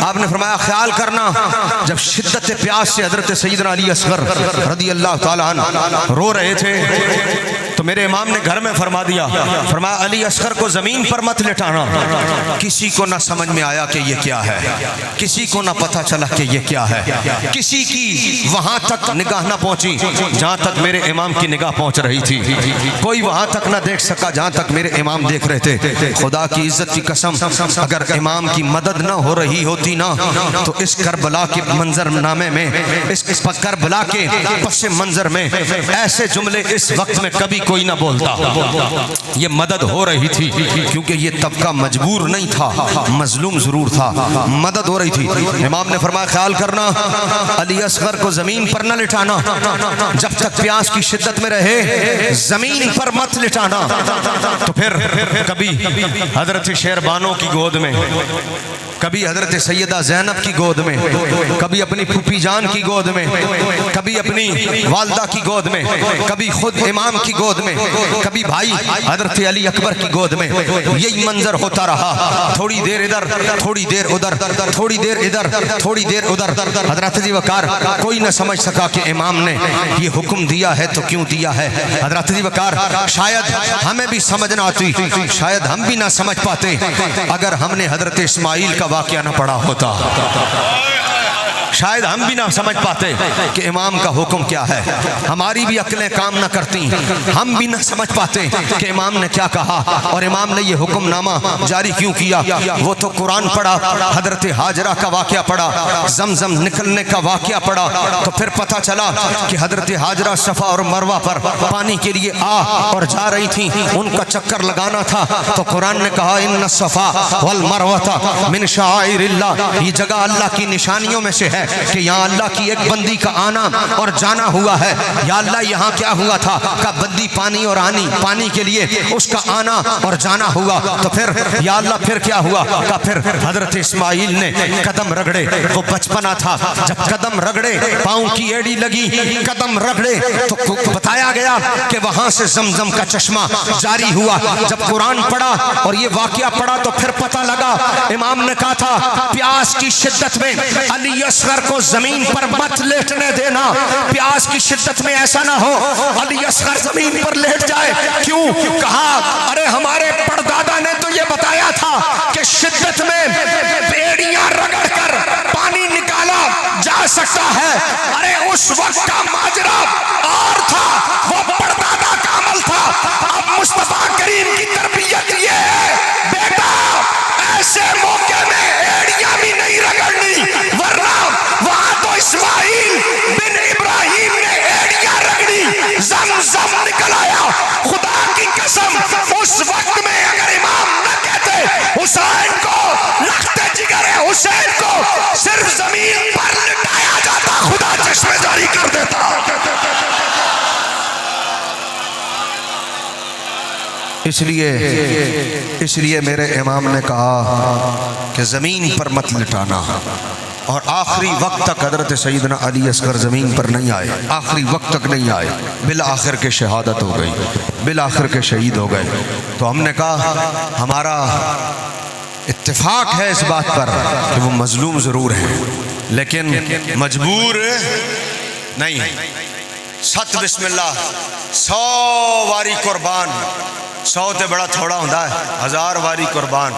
B: आपने फरमाया ख्याल करना, जब शिद्दत प्यास से हजरत सैयदना अली असगर रदी अल्लाह ताला अन्हु रो रहे थे, तो मेरे इमाम ने घर में फरमा दिया, फरमाया अली असगर को जमीन पर मत लिटाना। किसी को ना समझ में आया कि ये क्या है, किसी को ना पता चला कि ये क्या है, किसी की वहां तक निगाह ना पहुंची जहां तक मेरे इमाम की निगाह पहुंच रही थी। कोई वहां तक ना देख सका जहां तक मेरे इमाम देख रहे थे। खुदा की इज्जत की कसम, अगर इमाम की मदद ना हो रही होती ना, तो इस करबला के मंजरनामे में, इस करबला के पस मंजर में ऐसे जुमले इस वक्त में कभी कोई ना बोलता। ये मदद हो रही थी क्योंकि ये तबका मजबूर नहीं था, मजलूम जरूर था, मदद हो रही थी। इमाम ने फरमाया ख्याल करना अली असगर को जमीन पर न लिटाना, जब तक प्यास की शिद्दत में रहे जमीन पर मत लिटाना। तो फिर कभी हजरत शेरबानो की गोद में, कभी हजरत सैयदा जैनब की गोद में, कभी अपनी फूफी जान की गोद में, कभी अपनी वालदा की गोद में, कभी खुद इमाम की गोद में, कभी भाई हजरत अली अकबर की गोद में, यही मंजर होता रहा। थोड़ी देर इधर, थोड़ी देर उधर, थोड़ी देर इधर, थोड़ी देर उधर। हजरत जी वकार कोई न समझ सका कि इमाम ने ये हुक्म दिया है तो क्यों दिया है। हजरत जी वकार शायद हमें भी समझ ना आती, शायद हम भी ना समझ पाते अगर हमने हजरत इस्माइल का वाकया ना पढ़ा होता। शायद हम भी ना समझ पाते कि इमाम का हुक्म क्या है, हमारी भी अक्लें काम ना करती, हम भी ना समझ पाते कि इमाम ने क्या कहा और इमाम ने ये हुक्मनामा जारी क्यों किया। वो तो कुरान पढ़ा, हजरत हाजरा का वाकया पढ़ा, जमजम निकलने का वाकया पढ़ा, तो फिर पता चला कि हजरत हाजरा सफा और मरवा पर पानी के लिए आ और जा रही थी, उनका चक्कर लगाना था। तो कुरान ने कहा इन्ना सफा वल मरवा मिन शाइरिल्लाह, ये जगह अल्लाह की निशानियों में से है कि यहाँ अल्लाह की एक बंदी का आना और जाना हुआ है। या अल्लाह यहाँ क्या हुआ था का बंदी पानी और आनी, पानी के लिए उसका आना और जाना हुआ। तो फिर या अल्लाह फिर क्या हुआ का फिर हजरत इस्माइल ने कदम रगड़े, वो बचपना था, जब कदम रगड़े पाँव की एड़ी लगी, कदम रगड़े तो बताया गया कि वहां से जमजम का चश्मा जारी हुआ। जब कुरान पढ़ा और ये वाकया पढ़ा तो फिर पता लगा इमाम ने कहा था प्यास की शिद्दत में अली असगर को जमीन पर मत लेटने देना, प्यास की शिद्दत में ऐसा ना हो अली असगर जमीन पर लेट जाए। क्यों कहा? अरे हमारे परदादा ने तो ये बताया था कि शिद्दत में बेड़ियां रगड़ कर पानी निकाला जा सकता है। अरे उस वक्त का माजरा और था, वो परदादा का अमल था। अब मुस्तफा करीम की तरबियत ये है बेटा, ऐसे मौके में एड़ियां भी नहीं रगड़नी, वरना वहां तो इस्माइल बिन इब्राहिम ने एड़ियां रगड़ी, जमजम निकल आया। खुदा की कसम उस वक्त में अगर इमाम न कहते हुसैन को, लख्ते जिगर हुसैन को सिर्फ जमीन पर लिटाया जाता, खुदा चश्मे जारी कर देता। इसलिए मेरे इमाम ने कहा कि ज़मीन पर मत लिटाना। और आखिरी वक्त तक हजरत सैयदना अली असगर ज़मीन पर नहीं आए, आखिरी वक्त तक नहीं आए, बिल आखिर के शहादत हो गई, बिल आखिर के शहीद हो गए। तो हमने कहा हमारा इत्तेफाक है इस बात पर कि वो मजलूम ज़रूर है लेकिन मजबूर नहीं। सत बिस्मिल्लाह 100 वारी कुर्बान, 100 तो बड़ा थोड़ा होता है, 1000 वारी कुर्बान।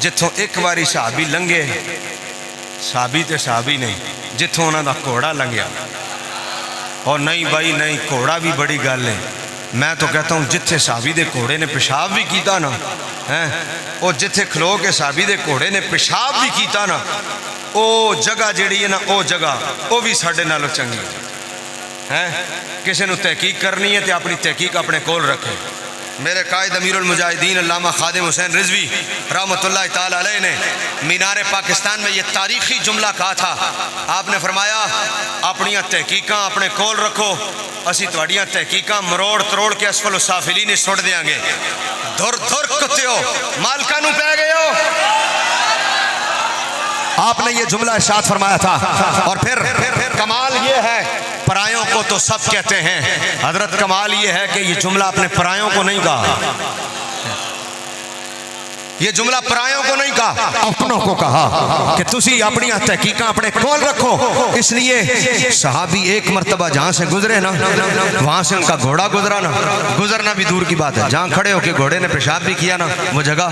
B: जिथों एक बारी सहाबी लंघे, सहाबी तो सहाबी नहीं, जिथों उन्होंने घोड़ा लंघिया। और नहीं भाई नहीं, घोड़ा भी बड़ी गल है। मैं तो कहता हूँ जिथे सहाबी दे घोड़े ने पेशाब भी किया ना है, और जिथे खलो के सहाबी दे घोड़े ने पेशाब भी किया ना, वो जगह जिहड़ी है ना, वो जगह वो भी साडे नालों चंगी है। किसी को तहकीक करनी है तो अपनी तहकीक अपने कोल रखे। मेरे कायद अमीरुल मुजाहिदीन अल्लामा खादिम हुसैन रिजवी रहमतुल्लाह ताला अलैह ने मीनार पाकिस्तान में ये तारीखी जुमला कहा था। आपने फरमाया अपनियां तहकीकां अपने कोल रखो, असी तुहाड़ियां तहकीकां मरोड़ तरोड़ के असफल साफिलीन सुट देंगे। धुर धुर कुत्ते हो, मालका नूं पै गए हो। आपने ये जुमला इरशाद फरमाया था। और फिर कमाल ये है, परायों को तो सब कहते हैं, हजरत कमाल ये है कि ये जुमला अपने परायों को नहीं कहा, ये जुमला परायों को नहीं कहा, अपनों को कहा कि तुसी अपनी तहकीकां अपने कोल रखो। इसलिए सहाबी एक मरतबा जहां से गुजरे ना, वहां से उनका घोड़ा गुजरा ना, गुजरना भी दूर की बात है, जहां खड़े होके घोड़े ने पेशाब भी किया ना, वो जगह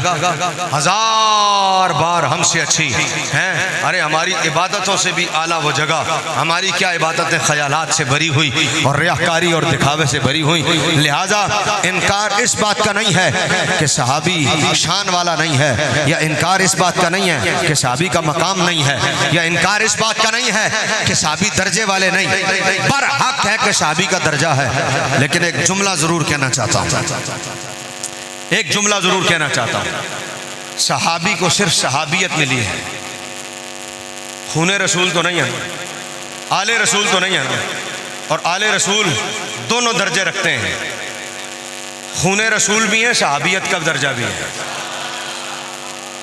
B: 1000 बार हमसे अच्छी है। अरे हमारी इबादतों से भी आला वो जगह। हमारी क्या इबादतें ख्यालात से भरी हुई और रियाकारी और दिखावे से भरी हुई। लिहाजा इनकार इस बात का नहीं है कि सहाबी शान वाला नहीं है, या इनकार इस बात का नहीं है कि सहाबी का मकाम नहीं है, या इनकार इस बात का नहीं है कि सहाबी दर्जे वाले नहीं, पर हक है कि सहाबी का दर्जा है। लेकिन एक जुमला जरूर कहना चाहता हूं, एक जुमला जरूर कहना चाहता हूं। सहाबी को सिर्फ सहाबियत मिली है, खूने रसूल तो नहीं है, आले रसूल तो नहीं है। और आले रसूल दोनों दर्जे रखते हैं, खूने रसूल भी है, सहाबियत का दर्जा भी है।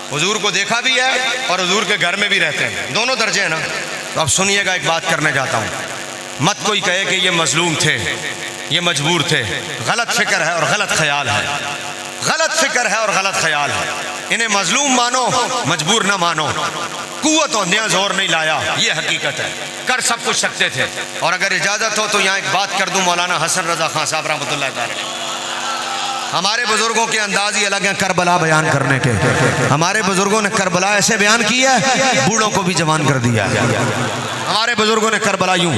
B: हुजूर को देखा भी है और हुजूर के घर में भी रहते हैं, दोनों दर्जे हैं ना। तो अब सुनिएगा, एक बात करने जाता हूँ। मत कोई कहे कि ये मजलूम थे, ये मजबूर थे। गलत फिक्र है और गलत ख्याल है, गलत फिक्र है और गलत ख्याल है। इन्हें मजलूम मानो, मजबूर ना मानो। कुव्वत होंदियां जोर नहीं लाया, ये हकीकत है। कर सब कुछ सकते थे। और अगर इजाज़त हो तो यहाँ एक बात कर दूँ, मौलाना हसन रजा खान साहब रहमतुल्लाह अलैह, हमारे बुजुर्गों के अंदाज ही अलग है करबला बयान करने के। हमारे बुजुर्गों ने करबला ऐसे बयान किया, बूढ़ों को भी जवान कर दिया। हमारे बुजुर्गों ने करबला यूं,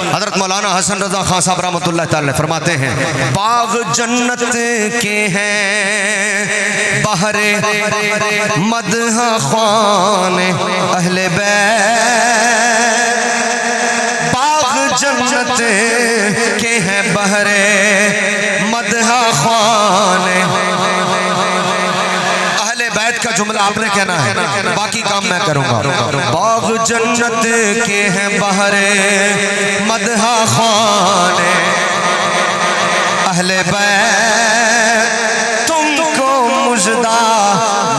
B: हजरत मौलाना हसन रजा खान साहब रहमतुल्लाह ताला फरमाते हैं, बाग जन्नत के हैं बहरे मदह ख्वान अहले बैत, बाग जन्नत के हैं बहरे मदह ख्वान अहले बैत का जुमला आपने कहना है, बाकी काम मैं करूंगा। बाग जन्नत के हैं बहरे मदह ख्वान अहले बैत, तुमको मुजदा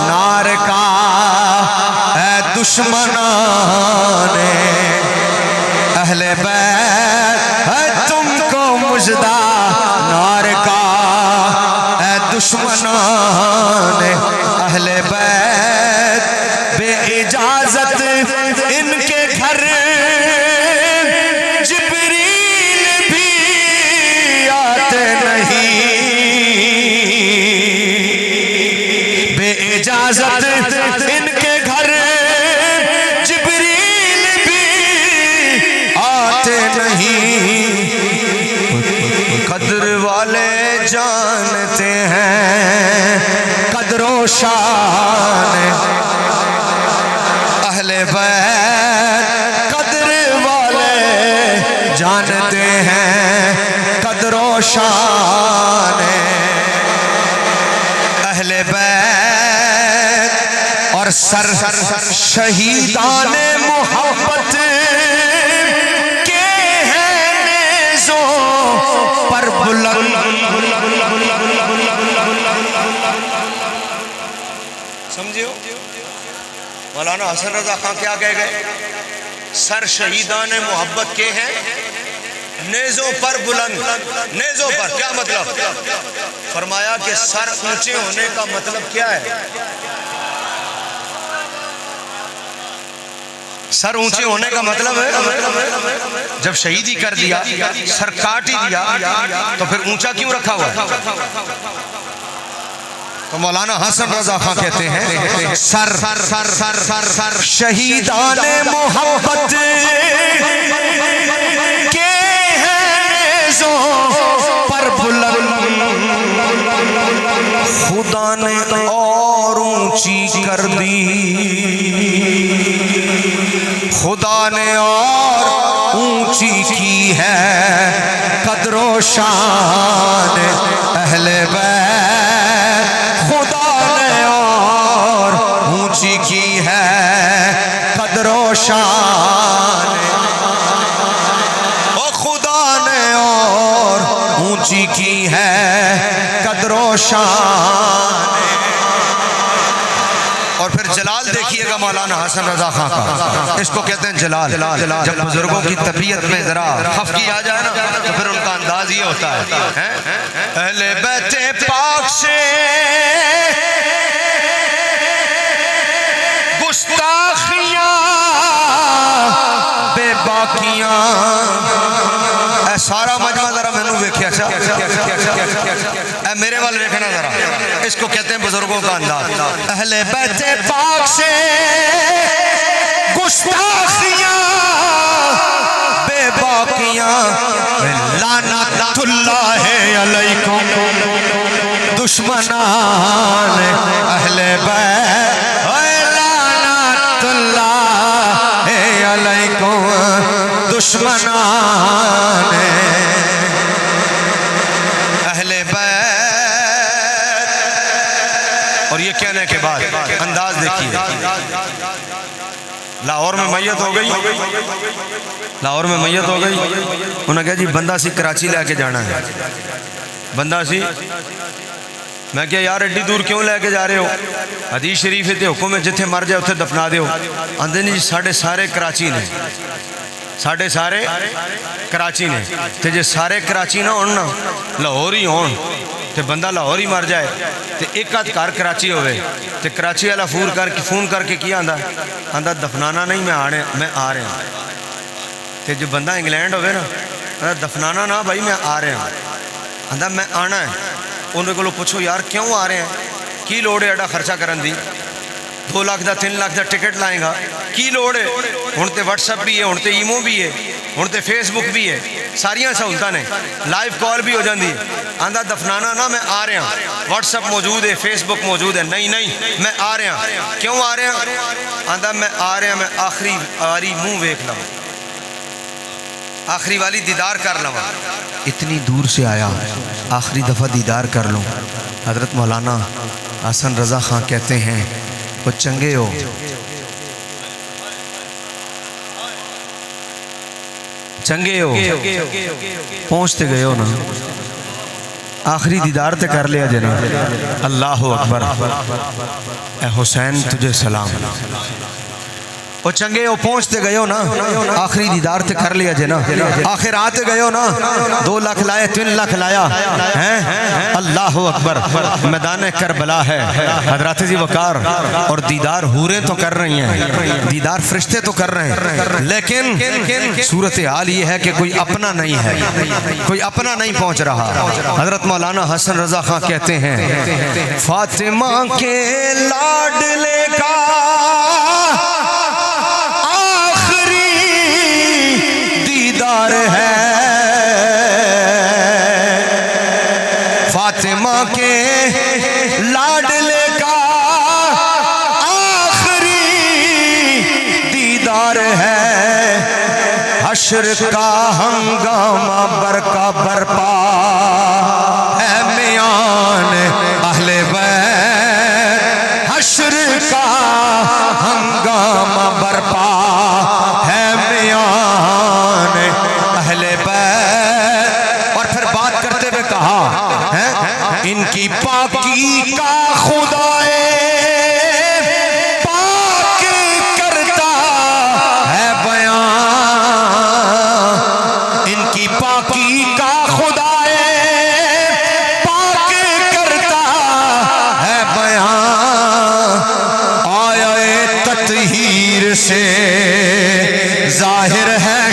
B: नार का है दुश्मनाने अहले बैत, तुमको मुजदा नार का है दुश्मनाने अहले बैत, बे इजाजत इनके घर जिब्रील भी आते नहीं, बे इजाजत इनके घर जिब्रील भी आते नहीं। कद्र वाले जानते हैं कद्रो शान अहले बैत, कद्र वाले जानते हैं कद्रो शान अहले बैत। और सर शहीदान मोहब्बत के हैं नेज़ों पर बुलंद, समझियो मौलाना हसन रजा खान क्या कह गए? सर शहीदान मोहब्बत के हैं नेज़ों पर बुलंद। नेज़ों पर क्या मतलब? फरमाया कि सर ऊंचे होने का मतलब क्या है? सर ऊंचे होने का मतलब है जब शहीदी कर दिया, सर काट ही दिया, तो फिर ऊंचा क्यों रखा हुआ है? तो मौलाना हसन रजा खां कहते हैं सर सर सर सर सर सर शहीदाने मोहब्बत के हैं पर बुलंद खुदा ने और ऊंची कर दी, खुदा ने और ऊंची की है कदरो शान अहले बैत, खुदा ने और ऊंची की है कदरो शान, ओ खुदा ने और ऊंची की है कदरो शान। और फिर जलाल देखिएगा मौलाना हसन रजा खां का, इसको कहते हैं जलाल। जब बुजुर्गों की तबीयत में जरा खफगी आ जाए ना तो फिर उनका अंदाज ये होता है अहले बैते पाक से गुस्ताखियां बेबाकियां, सारा मजमा जरा मैनू वेख्या मेरे वाल देखना जरा, इसको कहते हैं बुजुर्गों का अंदाज। अहले बैते पाक से गुस्ताखियां बेबाकियां, लानतुल्लाह अलैकुम दुश्मनान अहले बैत, लानतुल्लाह अलैकुम दुश्मनान अहले बैत। और ये कहने के बाद अंदाज देखिए, लाहौर में मैयत हो गई, लाहौर में मैयत हो गई, उन्होंने कहा जी बंदा सी कराची लेके जाना है। बंदा सी, मैं क्या यार एड्डी दूर क्यों लेके जा रहे हो? हदीस शरीफ है हुक्म है जिथे मर जाए उथे दफना दो। आंदे नहीं जी साढ़े सारे कराची ने, साढ़े सारे कराची ने, ते जे सारे कराची ना होन ना लाहौर ही होन ते बंदा लाहौर ही मर जाए ते एक आध घर कराची होवे ते कराची वाला फोन करके की आंदा दफनाना नहीं मैं आ रहा। ते जो बंदा इंग्लैंड होवे ना दफनाना ना भाई मैं आ रहा, आंदा मैं आना है। उन्होंने को पूछो यार क्यों आ रहे हैं, की लोड़ है एडा खर्चा करन दी, 2 लाख का 3 लाख का टिकट लाएगा, की लोड़ है? हुण तो व्हाट्सएप भी है, हुण तो ईमो भी है, हुण तो फेसबुक भी है, सारिया सहूलतां ने, लाइव कॉल भी हो जाती है। आंदा दफनाना ना मैं आ रहा, व्हाट्सएप मौजूद है, फेसबुक मौजूद है। नहीं नहीं मैं आ रहा। क्यों आ रहा? आंदा मैं आ रहा, मैं आखिरी वारी मुँह वेख लवां, आखिरी वाली दीदार कर लवां, इतनी दूर से आया आखिरी दफ़ा दीदार कर लूँ। हज़रत मौलाना हसन रज़ा खां कहते हैं वो चंगे हो, चंगे हो, पहुँचते गए हो ना, आखिरी दीदार ते कर लिया जना। अल्लाह अकबर, ए हुसैन तुझे सलाम। वो चंगे हो, पहुँचते गए हो ना, आखिरी दीदार ते कर लिया जे ना, आखिर आते गए हो ना, 2 लाख लाए 3 लाख लाया हैं। अल्लाह अकबर, मैदान करबला है हजरत जी वकार, और दीदार हूरें तो कर रही हैं, दीदार फरिश्ते तो कर रहे हैं, लेकिन सूरत हाल ये है कि कोई अपना नहीं है, कोई अपना नहीं पहुँच रहा। हजरत मौलाना हसन रजा खां कहते हैं फातिमा के लाडले का है, फातिमा के लाडले का आखिरी दीदार है, हश्र का हंगामा बरका बरपा है मियान अहले बैत, हश्र का हंगामा बरपा है मियान अहले बैत। और फिर बात करते हुए कहा है इनकी पाकी का खुदाए पाक करता है बयान, इनकी पाकी का खुदा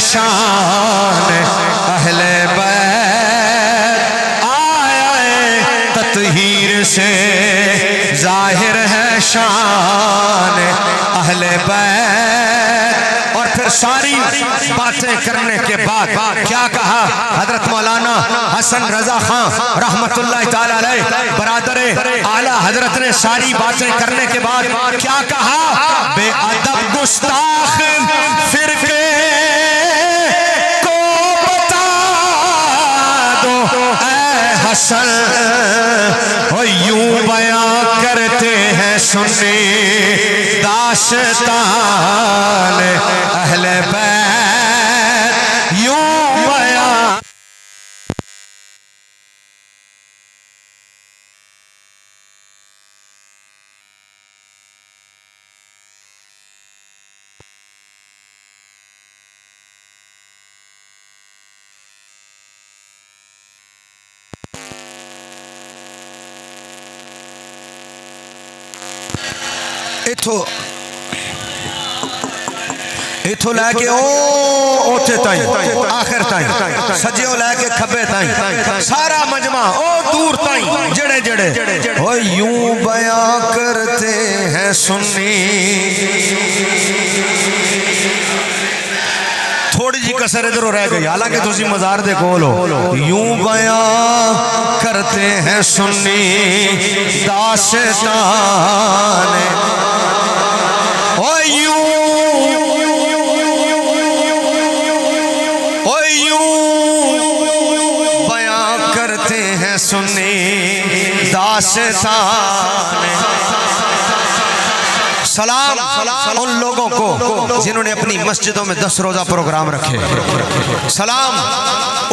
B: शान अहले बैत, आया तत्हीर से जाहिर है शान अहले बैत। और फिर सारी बातें करने के बाद क्या कहा हजरत मौलाना हसन रजा खान रहमतुल्लाह ताला अलैह बरादर आला हजरत ने सारी बातें करने के बाद क्या कहा, बेअदब गुस्ताख फिरके को बता दो ऐ हसन, ओ यूं बयां करते हैं सुन्नी दास्तान अहले बैत, यूं बयां। इथों लैके ओथे ताई आखिर ताई सज्जो लैके खब्बे ताई सारा मजमा ओ दूर ताई जड़े जड़े ओ यूं बयां करते हैं सुन्नी। थोड़ी जी कसर इधरों रह गई, हालांकि तुसी मजार दे कोल हो। यूं बयां करते हैं सुन्नी दास्तान, ओ यूं बयां करते हैं सुन्नी दास्तान। सलाम उन लोगों को जिन्होंने अपनी मस्जिदों में 10 रोजा प्रोग्राम रखे। सलाम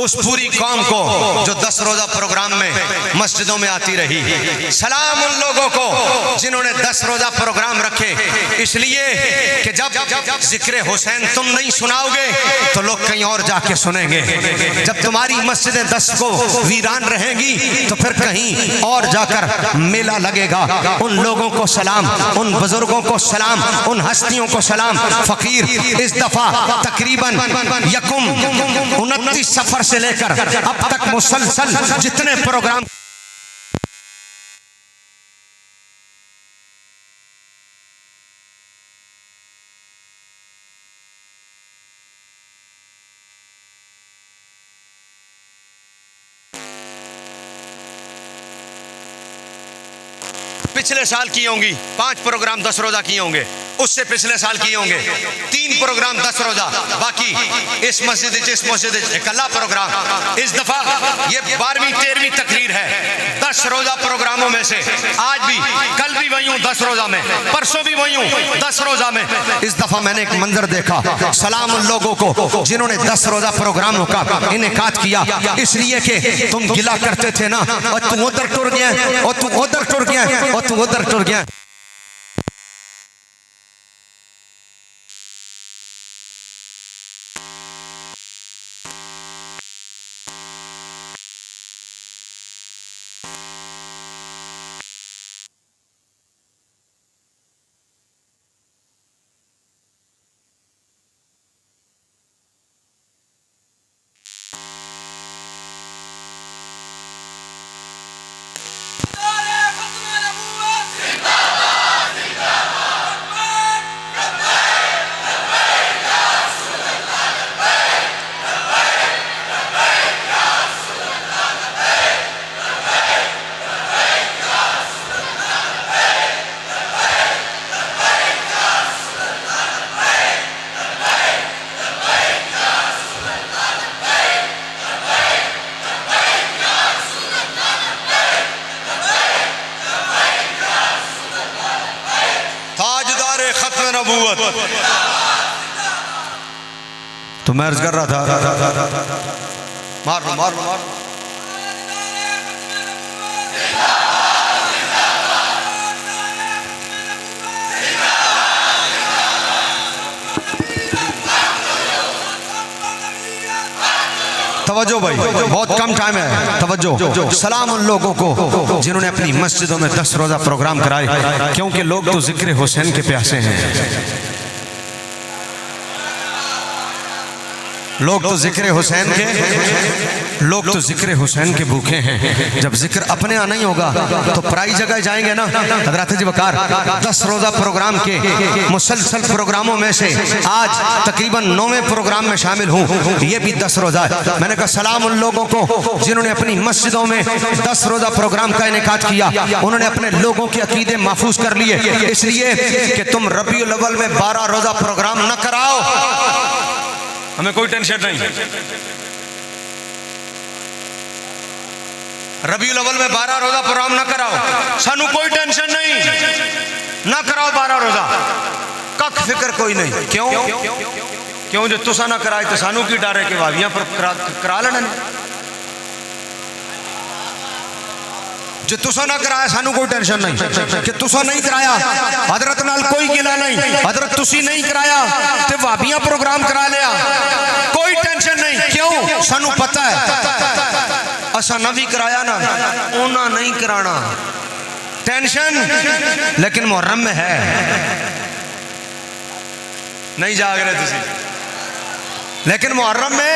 B: उस पूरी कौम को जो 10 रोजा प्रोग्राम में मस्जिदों में आती रही। सलाम उन लोगों को जिन्होंने 10 रोजा प्रोग्राम रखे, इसलिए कि जब जिक्र हुसैन तुम नहीं सुनाओगे तो लोग कहीं और जाके सुनेंगे। जब तुम्हारी मस्जिदें 10 को वीरान रहेंगी तो फिर कहीं और जाकर मेला लगेगा। उन लोगों को सलाम, उन बुजुर्गों को सलाम, उन हस्तियों को सलाम। फकीर इस दफा तकरीबन यकुम 29 सफर से लेकर अब तक मुसलसल जितने प्रोग्राम पिछले साल किए होंगी, 5 प्रोग्राम 10 रोजा किए होंगे, उससे पिछले साल किए होंगे 3 प्रोग्राम 10 रोजा, बाकी इस मस्जिद इकल्ला प्रोग्राम। इस दफा ये 12वीं 13वीं तकरीर है 10 रोजा प्रोग्रामों में से। आज भी, कल भी वही हूँ 10 रोजा में, परसों भी वही हूँ 10 रोजा में। इस दफा मैंने एक मंजर देखा। सलाम उन लोगों को जिन्होंने 10 रोजा प्रोग्रामों का इनेकाद किया, इसलिए कि तुम गिला करते थे ना, और तू उधर टुर गया, और तू उधर टुर गया, और तू उधर टुर गया। तो मैं अर्ज कर रहा था, मार लो मार लो मार लो। तवज्जो भाई, बहुत कम टाइम है, तवज्जो। सलाम उन लोगों को जिन्होंने अपनी मस्जिदों में 10 रोजा प्रोग्राम कराए, क्योंकि लोग तो जिक्र हुसैन के प्यासे हैं। लोग तो जिक्र हुसैन के भूखे हैं। जब जिक्र अपने यहाँ नहीं होगा तो पराई जगह जाएंगे ना। हज़रत जी वकार 10 रोज़ा प्रोग्राम के मुसलसल प्रोग्रामों में से आज तकरीबन 9वें प्रोग्राम में शामिल हूँ। ये भी 10 रोज़ा है। मैंने कहा सलाम उन लोगों को जिन्होंने अपनी मस्जिदों में 10 रोज़ा प्रोग्राम का इनेकाद किया। उन्होंने अपने लोगों के अकीदे महफूज कर लिए, इसलिए कि तुम रबीउल अव्वल में 12 रोज़ा प्रोग्राम न कराओ, हमें कोई टेंशन नहीं। रबीउल अव्वल में 12 रोज़ा प्रोग्राम ना कराओ, सानू कोई टेंशन नहीं, ना कराओ 12 रोज़ा, कख फिक्र कोई नहीं। क्यों जो तुसा ना कराए तो सानू की डर है कि वावियां पर करा लेना। जो तुसा ना कराया सानू कोई टेंशन नहीं कि तुसा नहीं कराया, हजरत नाल कोई गिला नहीं, हजरत तुसी नहीं कराया ते वाबियां प्रोग्राम करा लिया, कोई टेंशन नहीं। क्यों? सानू पता है असा ना भी कराया ना ओना नहीं कराना, टेंशन लेकिन मुहर्रम में है। नहीं जाग रहे तुसी, लेकिन मुहर्रम में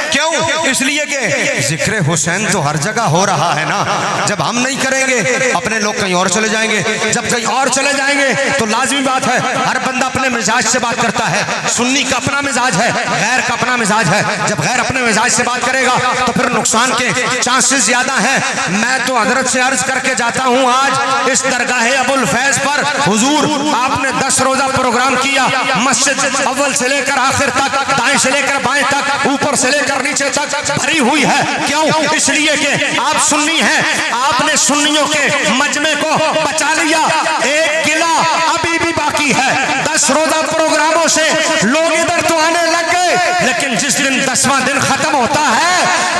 B: क्यों? इसलिए कि जिक्र हुसैन तो हर जगह हो रहा है ना। जब हम नहीं करेंगे अपने लोग कहीं और चले जाएंगे, जब कहीं और चले जाएंगे तो लाजमी बात है हर बंदा अपने मिजाज से बात करता है। सुन्नी का अपना मिजाज है, गैर का अपना मिजाज है। जब गैर अपने मिजाज से बात करेगा तो फिर नुकसान के चांसेस ज्यादा हैं। मैं तो हजरत से अर्ज करके जाता हूँ आज इस दरगाह अबुल फैज पर, हुजूर आपने 10 रोजा प्रोग्राम किया, मस्जिद अव्वल से लेकर आखिर तक, दाएं से लेकर बाएं तक, ऊपर से लेकर नीचे तक भरी हुई है। क्यों? इसलिए कि आप सुन्नी हैं, आपने सुन्नियों के मजमे को बचा लिया। एक किला अभी भी बाकी है। 10 रोजा प्रोग्रामों से लोग इधर तो आने लग गए, लेकिन जिस दिन 10वां दिन खत्म होता है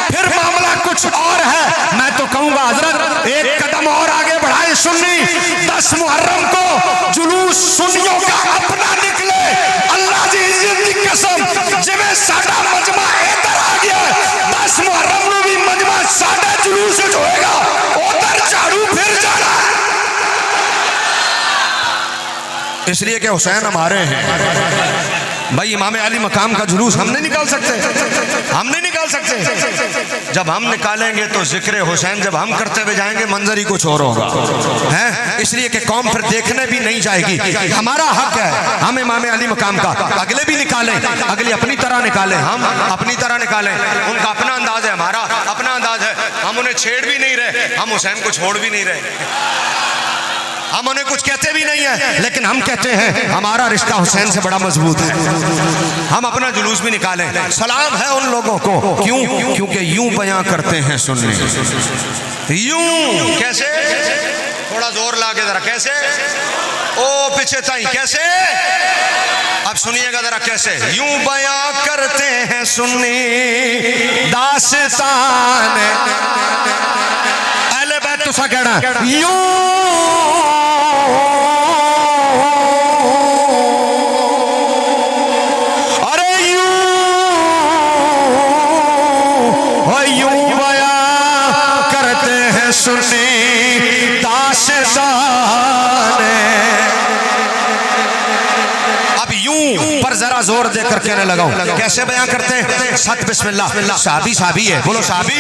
B: फिर मामला कुछ और है। मैं तो कहूंगा हजरत एक कदम और आगे बढ़ाए सुन्नी। 10 मुहर्रम को जुलूस सुन्नियों का अपना निकले। अल्लाह जी की कसम जिवें साडा मजमा इधर आ गया, 10 मुहर्रम में भी मजमा साडा जुलूस होएगा, उधर झाड़ू फिर जाना। इसलिए कि हुसैन हमारे हैं भाई। इमाम अली मकाम का जुलूस हम नहीं निकाल सकते, हम नहीं निकाल सकते। जब हम निकालेंगे तो जिक्र हुसैन जब हम करते हुए जाएंगे मंजर ही कुछ और होगा, है। इसलिए कि कौम फिर देखने भी नहीं जाएगी। हमारा हक है हम इमाम अली मकाम का, अगले भी निकालें, अगले अपनी तरह निकालें, हम अपनी तरह निकालें। उनका अपना अंदाज है, हमारा अपना अंदाज है। हम उन्हें छेड़ भी नहीं रहे, हम हुसैन को छोड़ भी नहीं रहे, हम उन्हें कुछ कहते भी नहीं है, लेकिन हम कहते हैं हमारा रिश्ता हुसैन से बड़ा मजबूत है। हम अपना जुलूस भी निकालें। सलाम है उन लोगों को, क्यों? क्योंकि यूं बयां करते हैं सुन्नी। यूं कैसे? थोड़ा जोर लाके जरा, कैसे? ओ पीछे ताई, कैसे? अब सुनिएगा जरा कैसे। यूं बयां करते हैं सुन्नी दास्तान, अहले बैत तुसा कहना यूं सुन्नी दास्तान। अब यूं पर जरा जोर देकर कहने लगाऊं, कैसे बयां करते हैं? सत बिस्मिल्लाह। साहबी साहबी है, बोलो साहबी।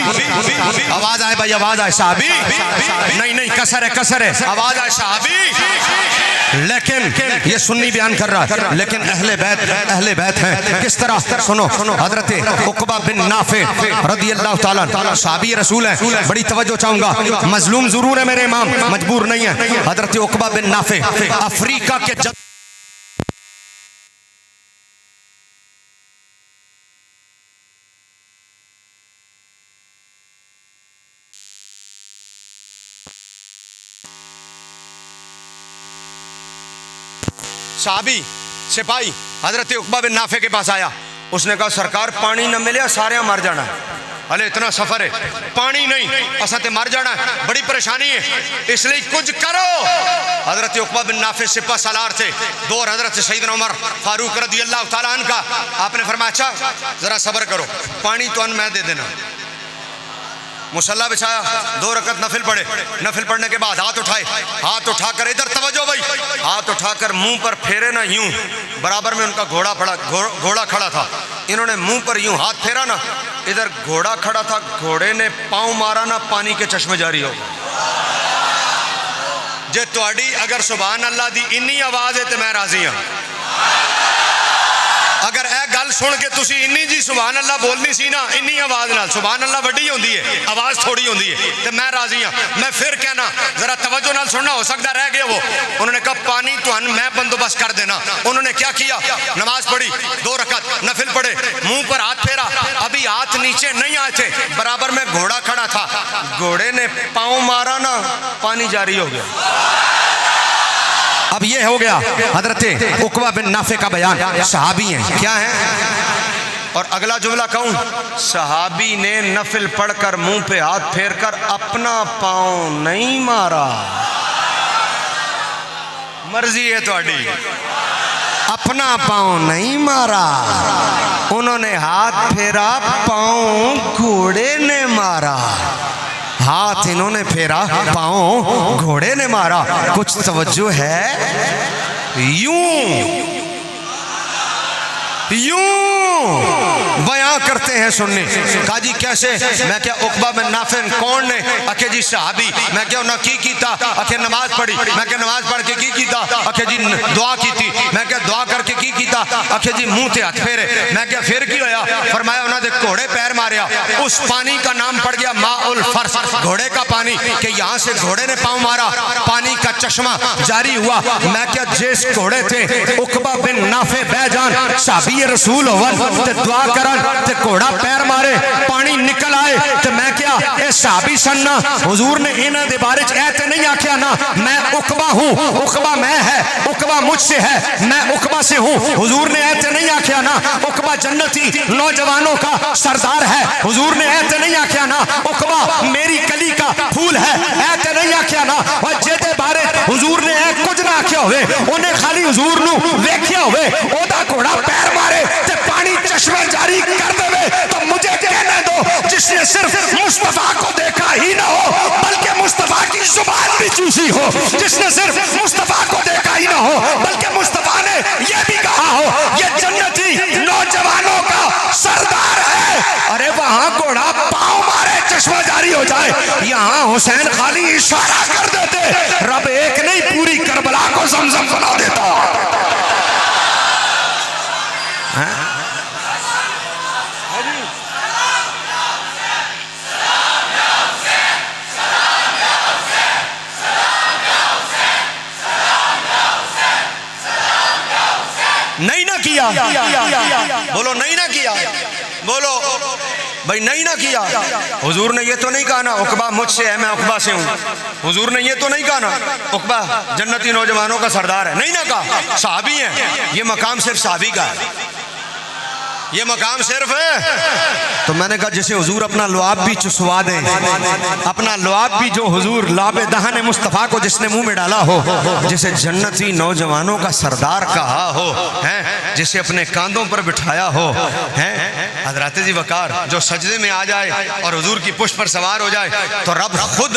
B: आवाज आए भाई, आवाज आए। साहबी नहीं नहीं, कसर है, कसर है, आवाज आए साहबी। लेकिन ये सुन्नी बयान कर रहा है, लेकिन अहले बैत है। किस तरह? सुनो, हजरत उक़बा बिन नाफे रज़ियल्लाहु ताला साहबी रसूल है। बड़ी तवज्जो चाहूंगा, मजलूम जरूर है मेरे इमाम, मजबूर नहीं है। हजरत उक़बा बिन नाफे अफ्रीका के साहबी सिपाही हजरत उक़बा बिन नाफे के पास आया। उसने कहा सरकार पानी न मिले सारे मर जाना है। अरे इतना सफर है, पानी नहीं, असा ते मर जाना है, बड़ी परेशानी है, इसलिए कुछ करो। हजरत उक़बा बिन नाफे सिपा सालार थे, दौर हजरत सैयदना उमर फारूक रज़ियल्लाहु ताला अन्हु का। आपने फरमाया अच्छा जरा सब्र करो, पानी तो मैं दे देना। मुसल्ला बिछाया, 2 रकत नफिल पढ़े, नफिल पढ़ने के बाद हाथ उठाए, हाथ उठाकर इधर तवज्जो भाई, हाथ उठाकर मुंह पर फेरे ना यूं, बराबर में उनका घोड़ा खड़ा था। इन्होंने मुंह पर यूं हाथ फेरा ना, इधर घोड़ा खड़ा था, घोड़े ने पांव मारा ना, पानी के चश्मे जारी हो गए। जे तुहाडी अगर सुभान अल्लाह दी इन्नी आवाज है तो मैं राजी हाँ। अगर यह गल सुन के तुसी इन्नी जी सुभान अल्लाह बोलनी सी ना, इन्नी आवाज नाल, सुभान अल्लाह वड्डी होंदी है, आवाज थोड़ी होंदी है, तो मैं राजी हाँ। मैं फिर कहना, जरा तवज्जो नाल सुनना, हो सकता रह गया वो। उन्होंने कहा पानी तुहानू मैं बंदोबस्त कर देना। उन्होंने क्या किया, नमाज पढ़ी, 2 रकात नफिल पढ़े, मुंह पर हाथ फेरा, अभी हाथ नीचे नहीं आए थे, बराबर में घोड़ा खड़ा था, घोड़े ने पांव मारा ना, पानी जारी हो गया। अब ये हो गया हजरत उकबा बिन नाफे का बयान, सहाबी हैं, क्या है। और अगला जुमला कहूं, सहाबी ने नफिल पढ़कर मुंह पे हाथ फेरकर अपना पांव नहीं मारा। मर्जी है ਤੁਹਾਡੀ, अपना पांव नहीं मारा, उन्होंने हाथ फेरा, पांव घोड़े ने मारा। हाथ इन्होंने फेरा, पांव घोड़े ने मारा। कुछ तवज्जो है, यूं बयां करते हैं सुन्नी। कहा जी कैसे? मैं क्या उकबा बिन नाफे कौन ने? आखे जी सहाबी। मैं क्या उन्हें की कीता? आखे नमाज पढ़ी। मैं क्या नमाज पढ़ के की कीता? आखे जी दुआ की थी। मैं क्या दुआ करके की कीता? आखे जी मुंह ते हाथ फेरे। मैं क्या फिर की होया? फरमाया उन्होंने घोड़े पैर मारिया, उस पानी का नाम पड़ गया माउल फर्स, घोड़े का पानी, कि यहाँ से घोड़े ने पाँव मारा, पानी का चश्मा जारी हुआ। मैं क्या जिस घोड़े थे उकबा बिन नाफे बैजान सहाबी रसूल होवन ते दुआ करन ते घोड़ा पैर मारे, पानी निकल आए, ते मैं क्या ए सहाबी सन ना। हुजूर ने इन्हां दे बारे च ऐ ते नहीं आख्या ना मैं उकबा हूं, उकबा मैं है, उकबा मुझसे है, मैं उकबा से हूं। हुजूर ने ऐ ते नहीं आख्या ना उकबा जन्नती नौजवानों का सरदार है। हुजूर ने ऐ ते नहीं आख्या ना उकबा मेरी कली का फूल है, ऐ ते नहीं आख्या ना। और जेदे बारे हुजूर ने ऐ कुछ ना आख्या होवे, उन्हें खाली हुजूर नू वेख्या होवे, ओदा घोड़ा पैर मारे ते पानी चश्मा जारी कर देवे, तो मुझे कहने दो जिसने सिर्फ मुस्तफा को देखा ही ना हो बल्कि मुस्तफा की जुबान भी चूसी हो, जिसने सिर्फ मुस्तफा को देखा ही ना हो बल्कि मुस्तफा ने यह भी कहा हो ये जन्नती नौजवानों का सरदार है। अरे वहां घोड़ा पांव मारे चश्मा जारी हो जाए, यहाँ हुसैन खाली इशारा कर देते, रब एक नहीं पूरी करबला को जमजम बना देता। नहीं ना किया, बोलो नहीं ना किया, बोलो भाई नहीं ना किया। हुजूर ने ये तो नहीं कहा ना उकबा मुझसे है, मैं उकबा से हूँ। हुजूर ने ये तो नहीं कहा ना उकबा जन्नती नौजवानों का सरदार है, नहीं ना कहा। सहाबी है, ये मकाम सिर्फ सहाबी का है, ये मकाम सिर्फ है। तो मैंने कहा जैसे हुजूर अपना लुआब भी चुसवा दें, अपना लुआब भी जो हुजूर लाबे दहन मुस्तफ़ा को जिसने मुंह में डाला हो, जिसे जन्नती नौजवानों का सरदार कहा हो, हैं जिसे अपने कांधों पर बिठाया हो, हैं हजरत जी वकार जो सजदे में आ जाए और हुजूर की पुष्ट पर सवार हो जाए, तो रब खुद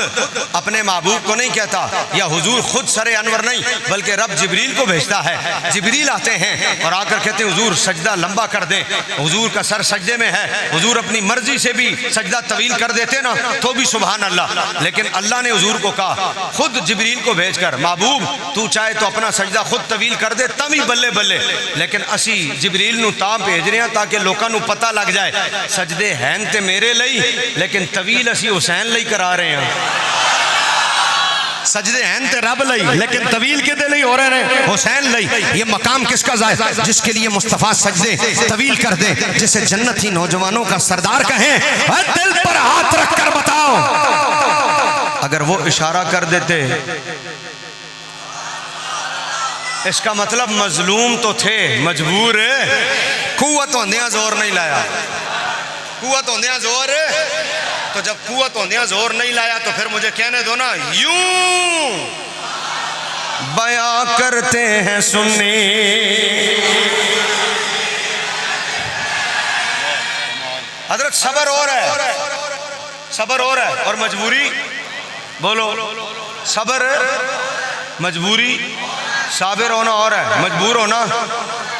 B: अपने महबूब को नहीं कहता, या हुजूर खुद सरे अनवर नहीं बल्कि रब जिब्रील को भेजता है। जिब्रील आते हैं और आकर कहते हैं हुजूर सजदा लंबा कर दें, हुजूर का सर सजदे में है, हुजूर अपनी मर्जी से भी सजदा तवील कर देते ना तो भी सुभान अल्लाह। लेकिन अल्लाह ने हुजूर को कहा खुद जिब्रील को भेजकर, महबूब तू चाहे तो अपना सजदा खुद तवील कर दे तभी बल्ले बल्ले, लेकिन असी जिब्रील नू तां भेज रहे हैं ताकि लोगों नू पता लग जाए सजदे हैं ते मेरे लिए, लेकिन तवील असी हुसैन लिए करा रहे हैं। सजदे हैं ते रब लई, लेकिन तवील के लिए हो रहे हैं हुसैन लई। ये मकाम किसका जाए जिसके लिए मुस्तफा सजदे तवील कर दे, जिसे जन्नती नौजवानों का सरदार कहें। दिल पर हाथ रखकर बताओ, अगर वो इशारा कर देते इसका मतलब मजलूम तो थे, मजबूर कुव्वत होंदिया जोर नहीं लाया, कुव्वत होंदिया जोर, तो जब कुव्वत होंदिया जोर नहीं लाया तो फिर मुझे कहने दो ना यूं बयां करते हैं सुन्नी। हजरत सबर और है, सबर और है, और मजबूरी बोलो सबर, मजबूरी साबिर होना और है, मजबूर होना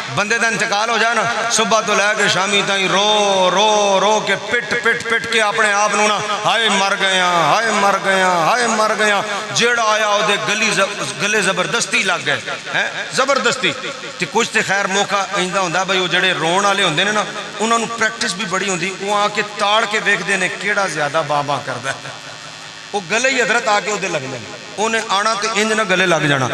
B: बंदे का इंतकाल हो जाए ना, सुबह तो लैके शामी ताई रो रो रो के पिट पिट पिट के अपने आप नू ना हाय मर गया, हाय मर गया, हाय मर गया। जेड़ा आया वो गले जबरदस्ती लग गए हैं, जबरदस्ती। तो कुछ तो खैर मौका इंदा होंदा भाई, वो जेड़े रोण वाले होंदे ने ना, उन्होंने प्रैक्टिस भी बड़ी होंदी, वो आके ताड़ के वेखदे ने किहड़ा ज्यादा बाबा करदा है। वो गले ही हजरत आके उहदे लगदे ने, उन्हें आना तो इंज ना गले लग जाना,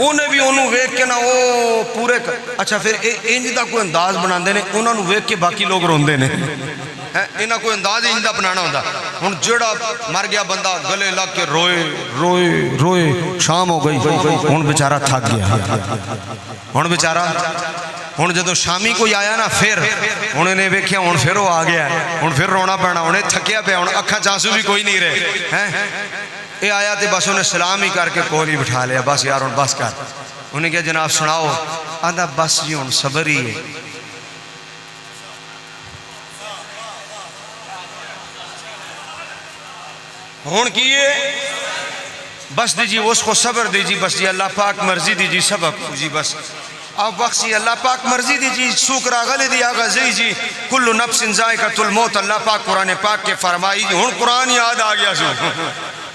B: उन्हें भी उन्होंने वेख के ना वो पूरे अच्छा फिर इंज का कोई अंदाज बनाते हैं, उन्होंने वेख के बाकी लोग रोंदे ने है, इन्हें कोई अंदाज इंज का बनाना होंदा। हुण जेड़ा मर गया बंदा गले लग के रोए रोए रोए, शाम हो गई, हुण बेचारा थक गया, हुण बेचारा हुण जो शामी कोई आया ना, फिर हुण इन्हें वेख्या, हुण फिर वो आ गया, हुण फिर रोना पैना, उन्हें थकिया पिया, हुण अखां च आंसू भी कोई नहीं रहे हैं। ये आया तो बस उन्हें सलाम ही करके कोल ही बिठा लिया, बस यार हुण बस कर। उन्हें क्या जनाब सुनाओ, आंदा बस जी हुण सबर ही है। हुण की बस दीजिए उसको सबर दीजिए, बस जी अल्लाह पाक मर्जी दीजिए सबक जी, बस अब बख्शी अल्लाह पाक मर्जी दीजिए, शुक्र गले दिया गजी जी, कुल्लु नफ्सिन जायकातुल मौत, अल्लाह पाक कुरान पाक के फरमाई। हुण कुरान याद आ गया सो,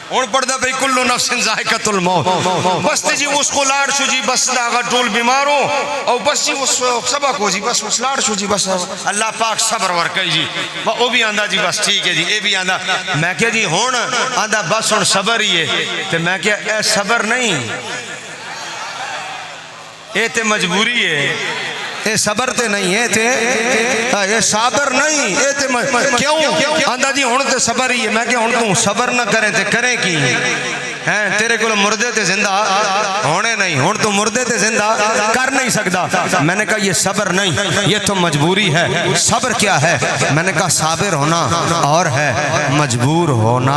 B: हुण पढ़दा भाई कुल्लु नफ्सिन जायकातुल मौत, बस जी उसको लाड़ शु जी, बस लागा टोल बीमार हो और बस जी उस सबक हो जी, बस उस लाड़ शु जी, बस अल्लाह पाक सबर वर कही जी। वो भी आंदा जी बस ठीक है जी, ये भी आंदा। मैं क्या जी हुण आंदा बस हुण सबर ही है, तो मैं क्या ए सबर नहीं, ये ते मजबूरी है, ये सबर ते नहीं है, ते ये साबर नहीं, ये ते क्यों आंदा जी हुण ते सबर ही है। मैं क्या हुण तू सबर ना करे ते करे की हैं, तेरे को मुर्दे ते जिंदा होने नहीं, हुण तू मुर्दे ते जिंदा कर नहीं सकता। मैंने कहा ये सबर नहीं, ये तो मजबूरी है। सबर क्या है? मैंने कहा साबिर होना और है मजबूर होना।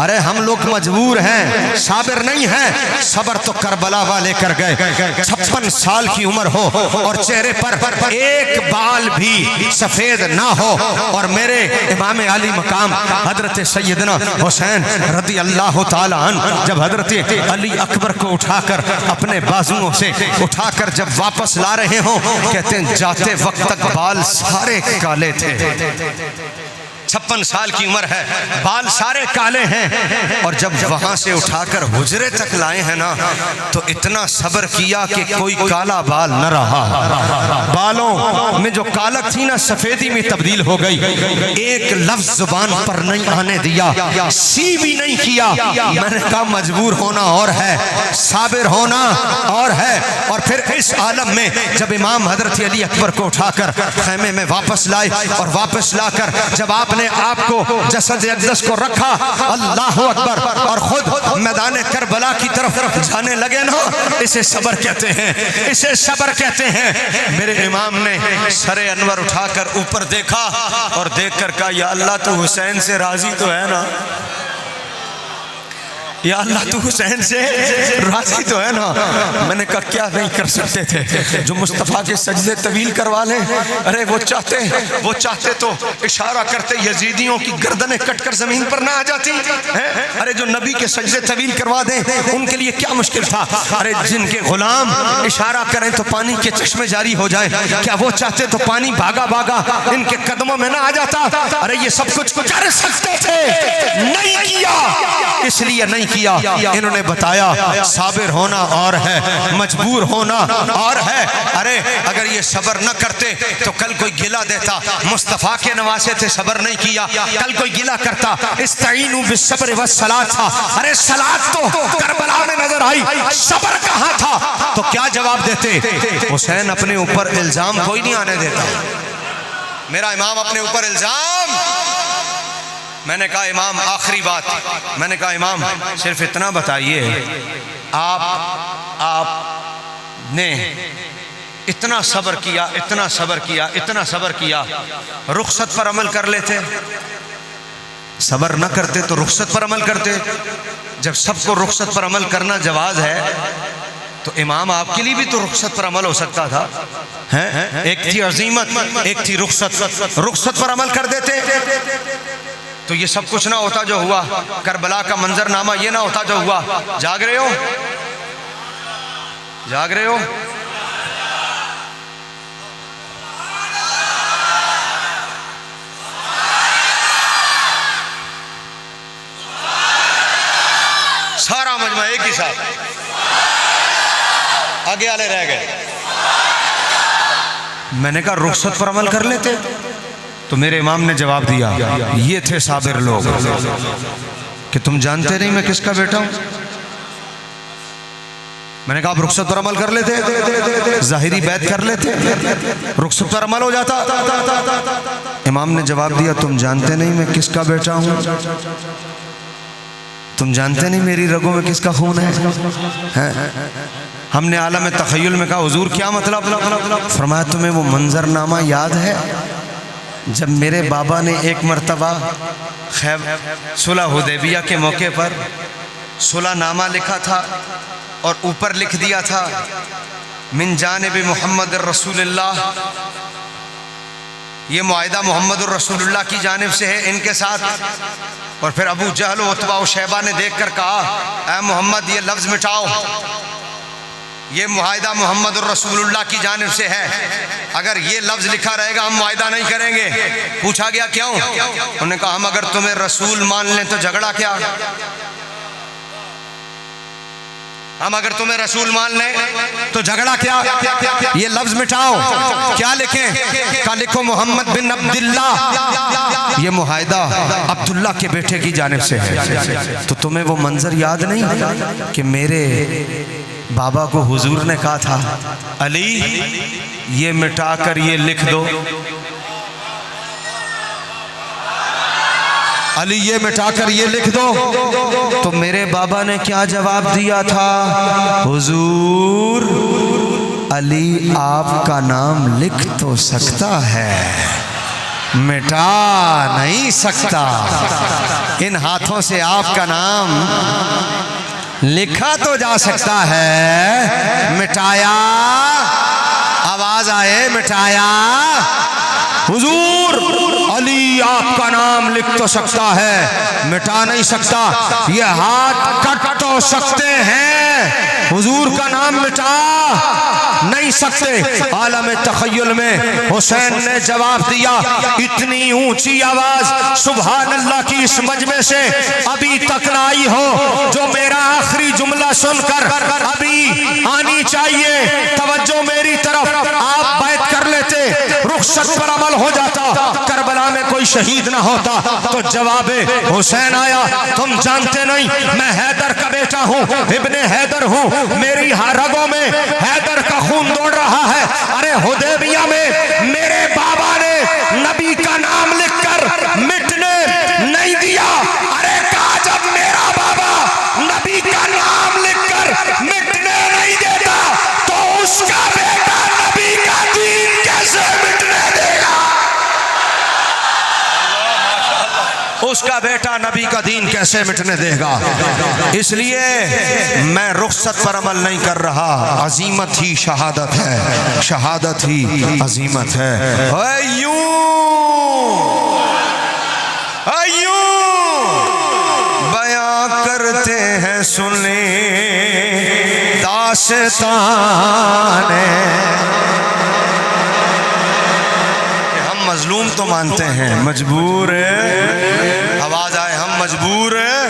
B: अरे हम लोग मजबूर हैं, साबिर नहीं है। सबर तो करबला वाले कर गए, 56 साल की उम्र हो और चेहरे पर एक बाल भी सफेद ना हो, और मेरे इमाम आली मकाम हजरत सैयदना हुसैन रज़ी अल्लाह ताला जब हजरत अली अकबर को उठाकर अपने बाजुओं से उठाकर जब वापस ला रहे हो, कहते हैं जाते वक्त तक बाल सारे काले थे। 56 साल की उम्र है, बाल सारे काले हैं, और जब वहां से उठाकर हुजरे तक लाए हैं ना, तो इतना सब्र किया कि कोई काला बाल न रहा। बालों में जो कालक थी ना, सफेदी में तब्दील हो गई। एक लफ्ज जुबान पर नहीं आने दिया, सी भी नहीं किया। मैंने कहा मजबूर होना और है, साबिर होना और है। और फिर इस आलम में जब इमाम हजरत अली अकबर को उठाकर खैमे में वापस लाए, और वापस लाकर जब आपने आपको जसद अक़दस को रखा, अल्लाह अकबर, और खुद मैदान करबला की तरफ जाने लगे ना, इसे सबर कहते हैं, इसे सबर कहते हैं। मेरे इमाम ने सरे अनवर उठाकर ऊपर देखा और देखकर कहा या अल्लाह तू हुसैन से राजी तो है ना, या अल्लाह तू हुसैन से राजी तो है ना। मैंने कहा क्या नहीं कर सकते थे, जो मुस्तफ़ा के सजदे तवील करवा लें। अरे वो चाहते तो इशारा करते यजीदियों की गर्दनें कटकर जमीन पर ना आ जाती हैं। अरे जो नबी के सजदे तवील करवा दें, उनके लिए क्या मुश्किल था। अरे जिनके गुलाम इशारा करें तो पानी के चश्मे जारी हो जाए, क्या वो चाहते तो पानी भागा भागा इनके कदमों में ना आ जाता। अरे ये सब कुछ कर सकते थे, नहीं किया, इसलिए नहीं किया। इन्होंने बताया साबिर होना और है, मजबूर होना और है। अरे अगर ये सबर न करते तो कल कोई गिला देता, मुस्तफा के नवासे थे, सबर नहीं किया, कल कोई गिला करता। इस्ताईनु बिस्सब्र वस्सलात था, अरे सलात तो करबला में नजर आई, सबर कहां था? तो क्या जवाब देते? हुसैन अपने ऊपर इल्जाम कोई नहीं आने देता, मेरा इमाम अपने ऊपर इल्जाम। मैंने कहा इमाम आखिरी बात, मैंने कहा इमाम सिर्फ इतना बताइए, आपने इतना सब्र किया, इतना सब्र किया, इतना सब्र किया, रुखसत पर अमल कर लेते? सब्र न करते तो रुखसत पर अमल करते। जब सबको रुखसत पर अमल करना जवाज है, तो इमाम आपके लिए भी तो रुखसत पर अमल हो सकता था, हैं? एक थी अजीमत, एक थी रुखसत, रुखसत पर अमल कर देते तो ये सब कुछ ना होता जो हुआ। करबला का मंजरनामा ये ना होता जो हुआ। जाग रहे हो? जाग रहे हो? कलमा एक ही साथ, आगे वाले रह गए। मैंने कहा रुखसत पर अमल कर लेते, तो मेरे इमाम ने जवाब दिया, ये थे साबिर लोग, कि तुम जानते नहीं मैं किसका बेटा हूं। मैंने कहा आप रुखसत पर अमल कर लेते, जाहिरी बैत कर लेते, रुखसत पर अमल हो जाता। इमाम ने जवाब दिया, तुम जानते नहीं मैं किसका बेटा हूं, तुम जानते नहीं मेरी रगों में किसका खून है? हमने आलम तखय्युल में कहा हुजूर क्या मतलब? फरमाया तुम्हें वो मंजरनामा याद है जब मेरे बाबा ने एक मरतबा सुलह हुदैबिया के मौके पर सुलहनामा लिखा था और ऊपर लिख दिया था मिन जानिब मुहम्मद रसूलुल्लाह, ये मुआहिदा मोहम्मद रसूलुल्लाह की जानिब से है इनके साथ। और फिर अबू जहल उतबा और शैबा ने देखकर कहा, ऐ मोहम्मद ये लफ्ज़ मिटाओ, ये मुआहिदा मोहम्मद रसूलुल्लाह की जानिब से है, अगर ये लफ्ज़ लिखा रहेगा हम मुआहिदा नहीं करेंगे। पूछा गया क्यों? उन्होंने कहा हम अगर तुम्हें रसूल मान लें तो झगड़ा क्या, हम अगर तुम्हें रसूल मान लें तो झगड़ा क्या, ये लफ्ज मिटाओ। क्या लिखें? क्या लिखो मोहम्मद बिन अब्दुल्लाह, ये मुआहिदा अब्दुल्ला के बेटे की जानिब से है। तो तुम्हें वो मंजर याद नहीं कि मेरे बाबा को हुजूर ने कहा था, अली ये मिटाकर ये लिख दो, अली ये मिटाकर ये लिख दो। तो मेरे बाबा ने क्या जवाब दिया था? हुजूर अली आपका नाम लिख तो सकता है, मिटा नहीं सकता। इन हाथों से आपका नाम लिखा तो जा सकता है, मिटाया, आवाज आए मिटाया। हुजूर अली आपका नाम लिख तो सकता है, मिटा नहीं सकता। ये हाथ कट तो सकते हैं, हुजूर का नाम मिटा नहीं सकते। आलम तखय्युल में हुसैन ने जवाब दिया, इतनी ऊंची आवाज सुभान अल्लाह की इस मजमे से अभी तक ना आई हो जो मेरा आखिरी जुमला सुनकर अभी आनी चाहिए। तवज्जो मेरी तरफ, आप बैत कर लेते, रुखसत पर अमल हो जाता, करबला में कोई शहीद ना होता। तो जवाब हुसैन आया, तुम जानते नहीं मैं हैदर का बेटा हूँ, इब्ने हैदर हूँ, मेरी रगों में हैदर का खून दौड़ रहा है। अरे हुदैबिया में मेरे बाबा ने नबी का नाम लिखकर मिटने नहीं दिया। अरे कहा जब मेरा बाबा नबी का नाम लिखकर मिटने नहीं देता तो उसका बेटा नबी का दीन कैसे मिटने देगा? उसका बेटा नबी का दीन कैसे मिटने देगा? इसलिए मैं रुखसत पर अमल नहीं कर रहा। अजीमत ही शहादत है, शहादत ही अजीमत है। अयूं बयां करते हैं सुन ले दास्ताने, मजलूम तो मानते हैं, मजबूर है, आवाज आए हम मजबूर है,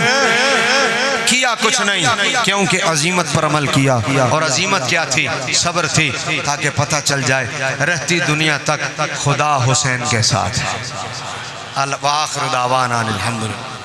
B: किया कुछ नहीं क्योंकि अजीमत पर अमल किया। और अजीमत क्या थी? सब्र थी, ताकि पता चल जाए रहती दुनिया तक खुदा हुसैन के साथ है। अल आखिर दावाना अल्हम्दुलिल्लाह।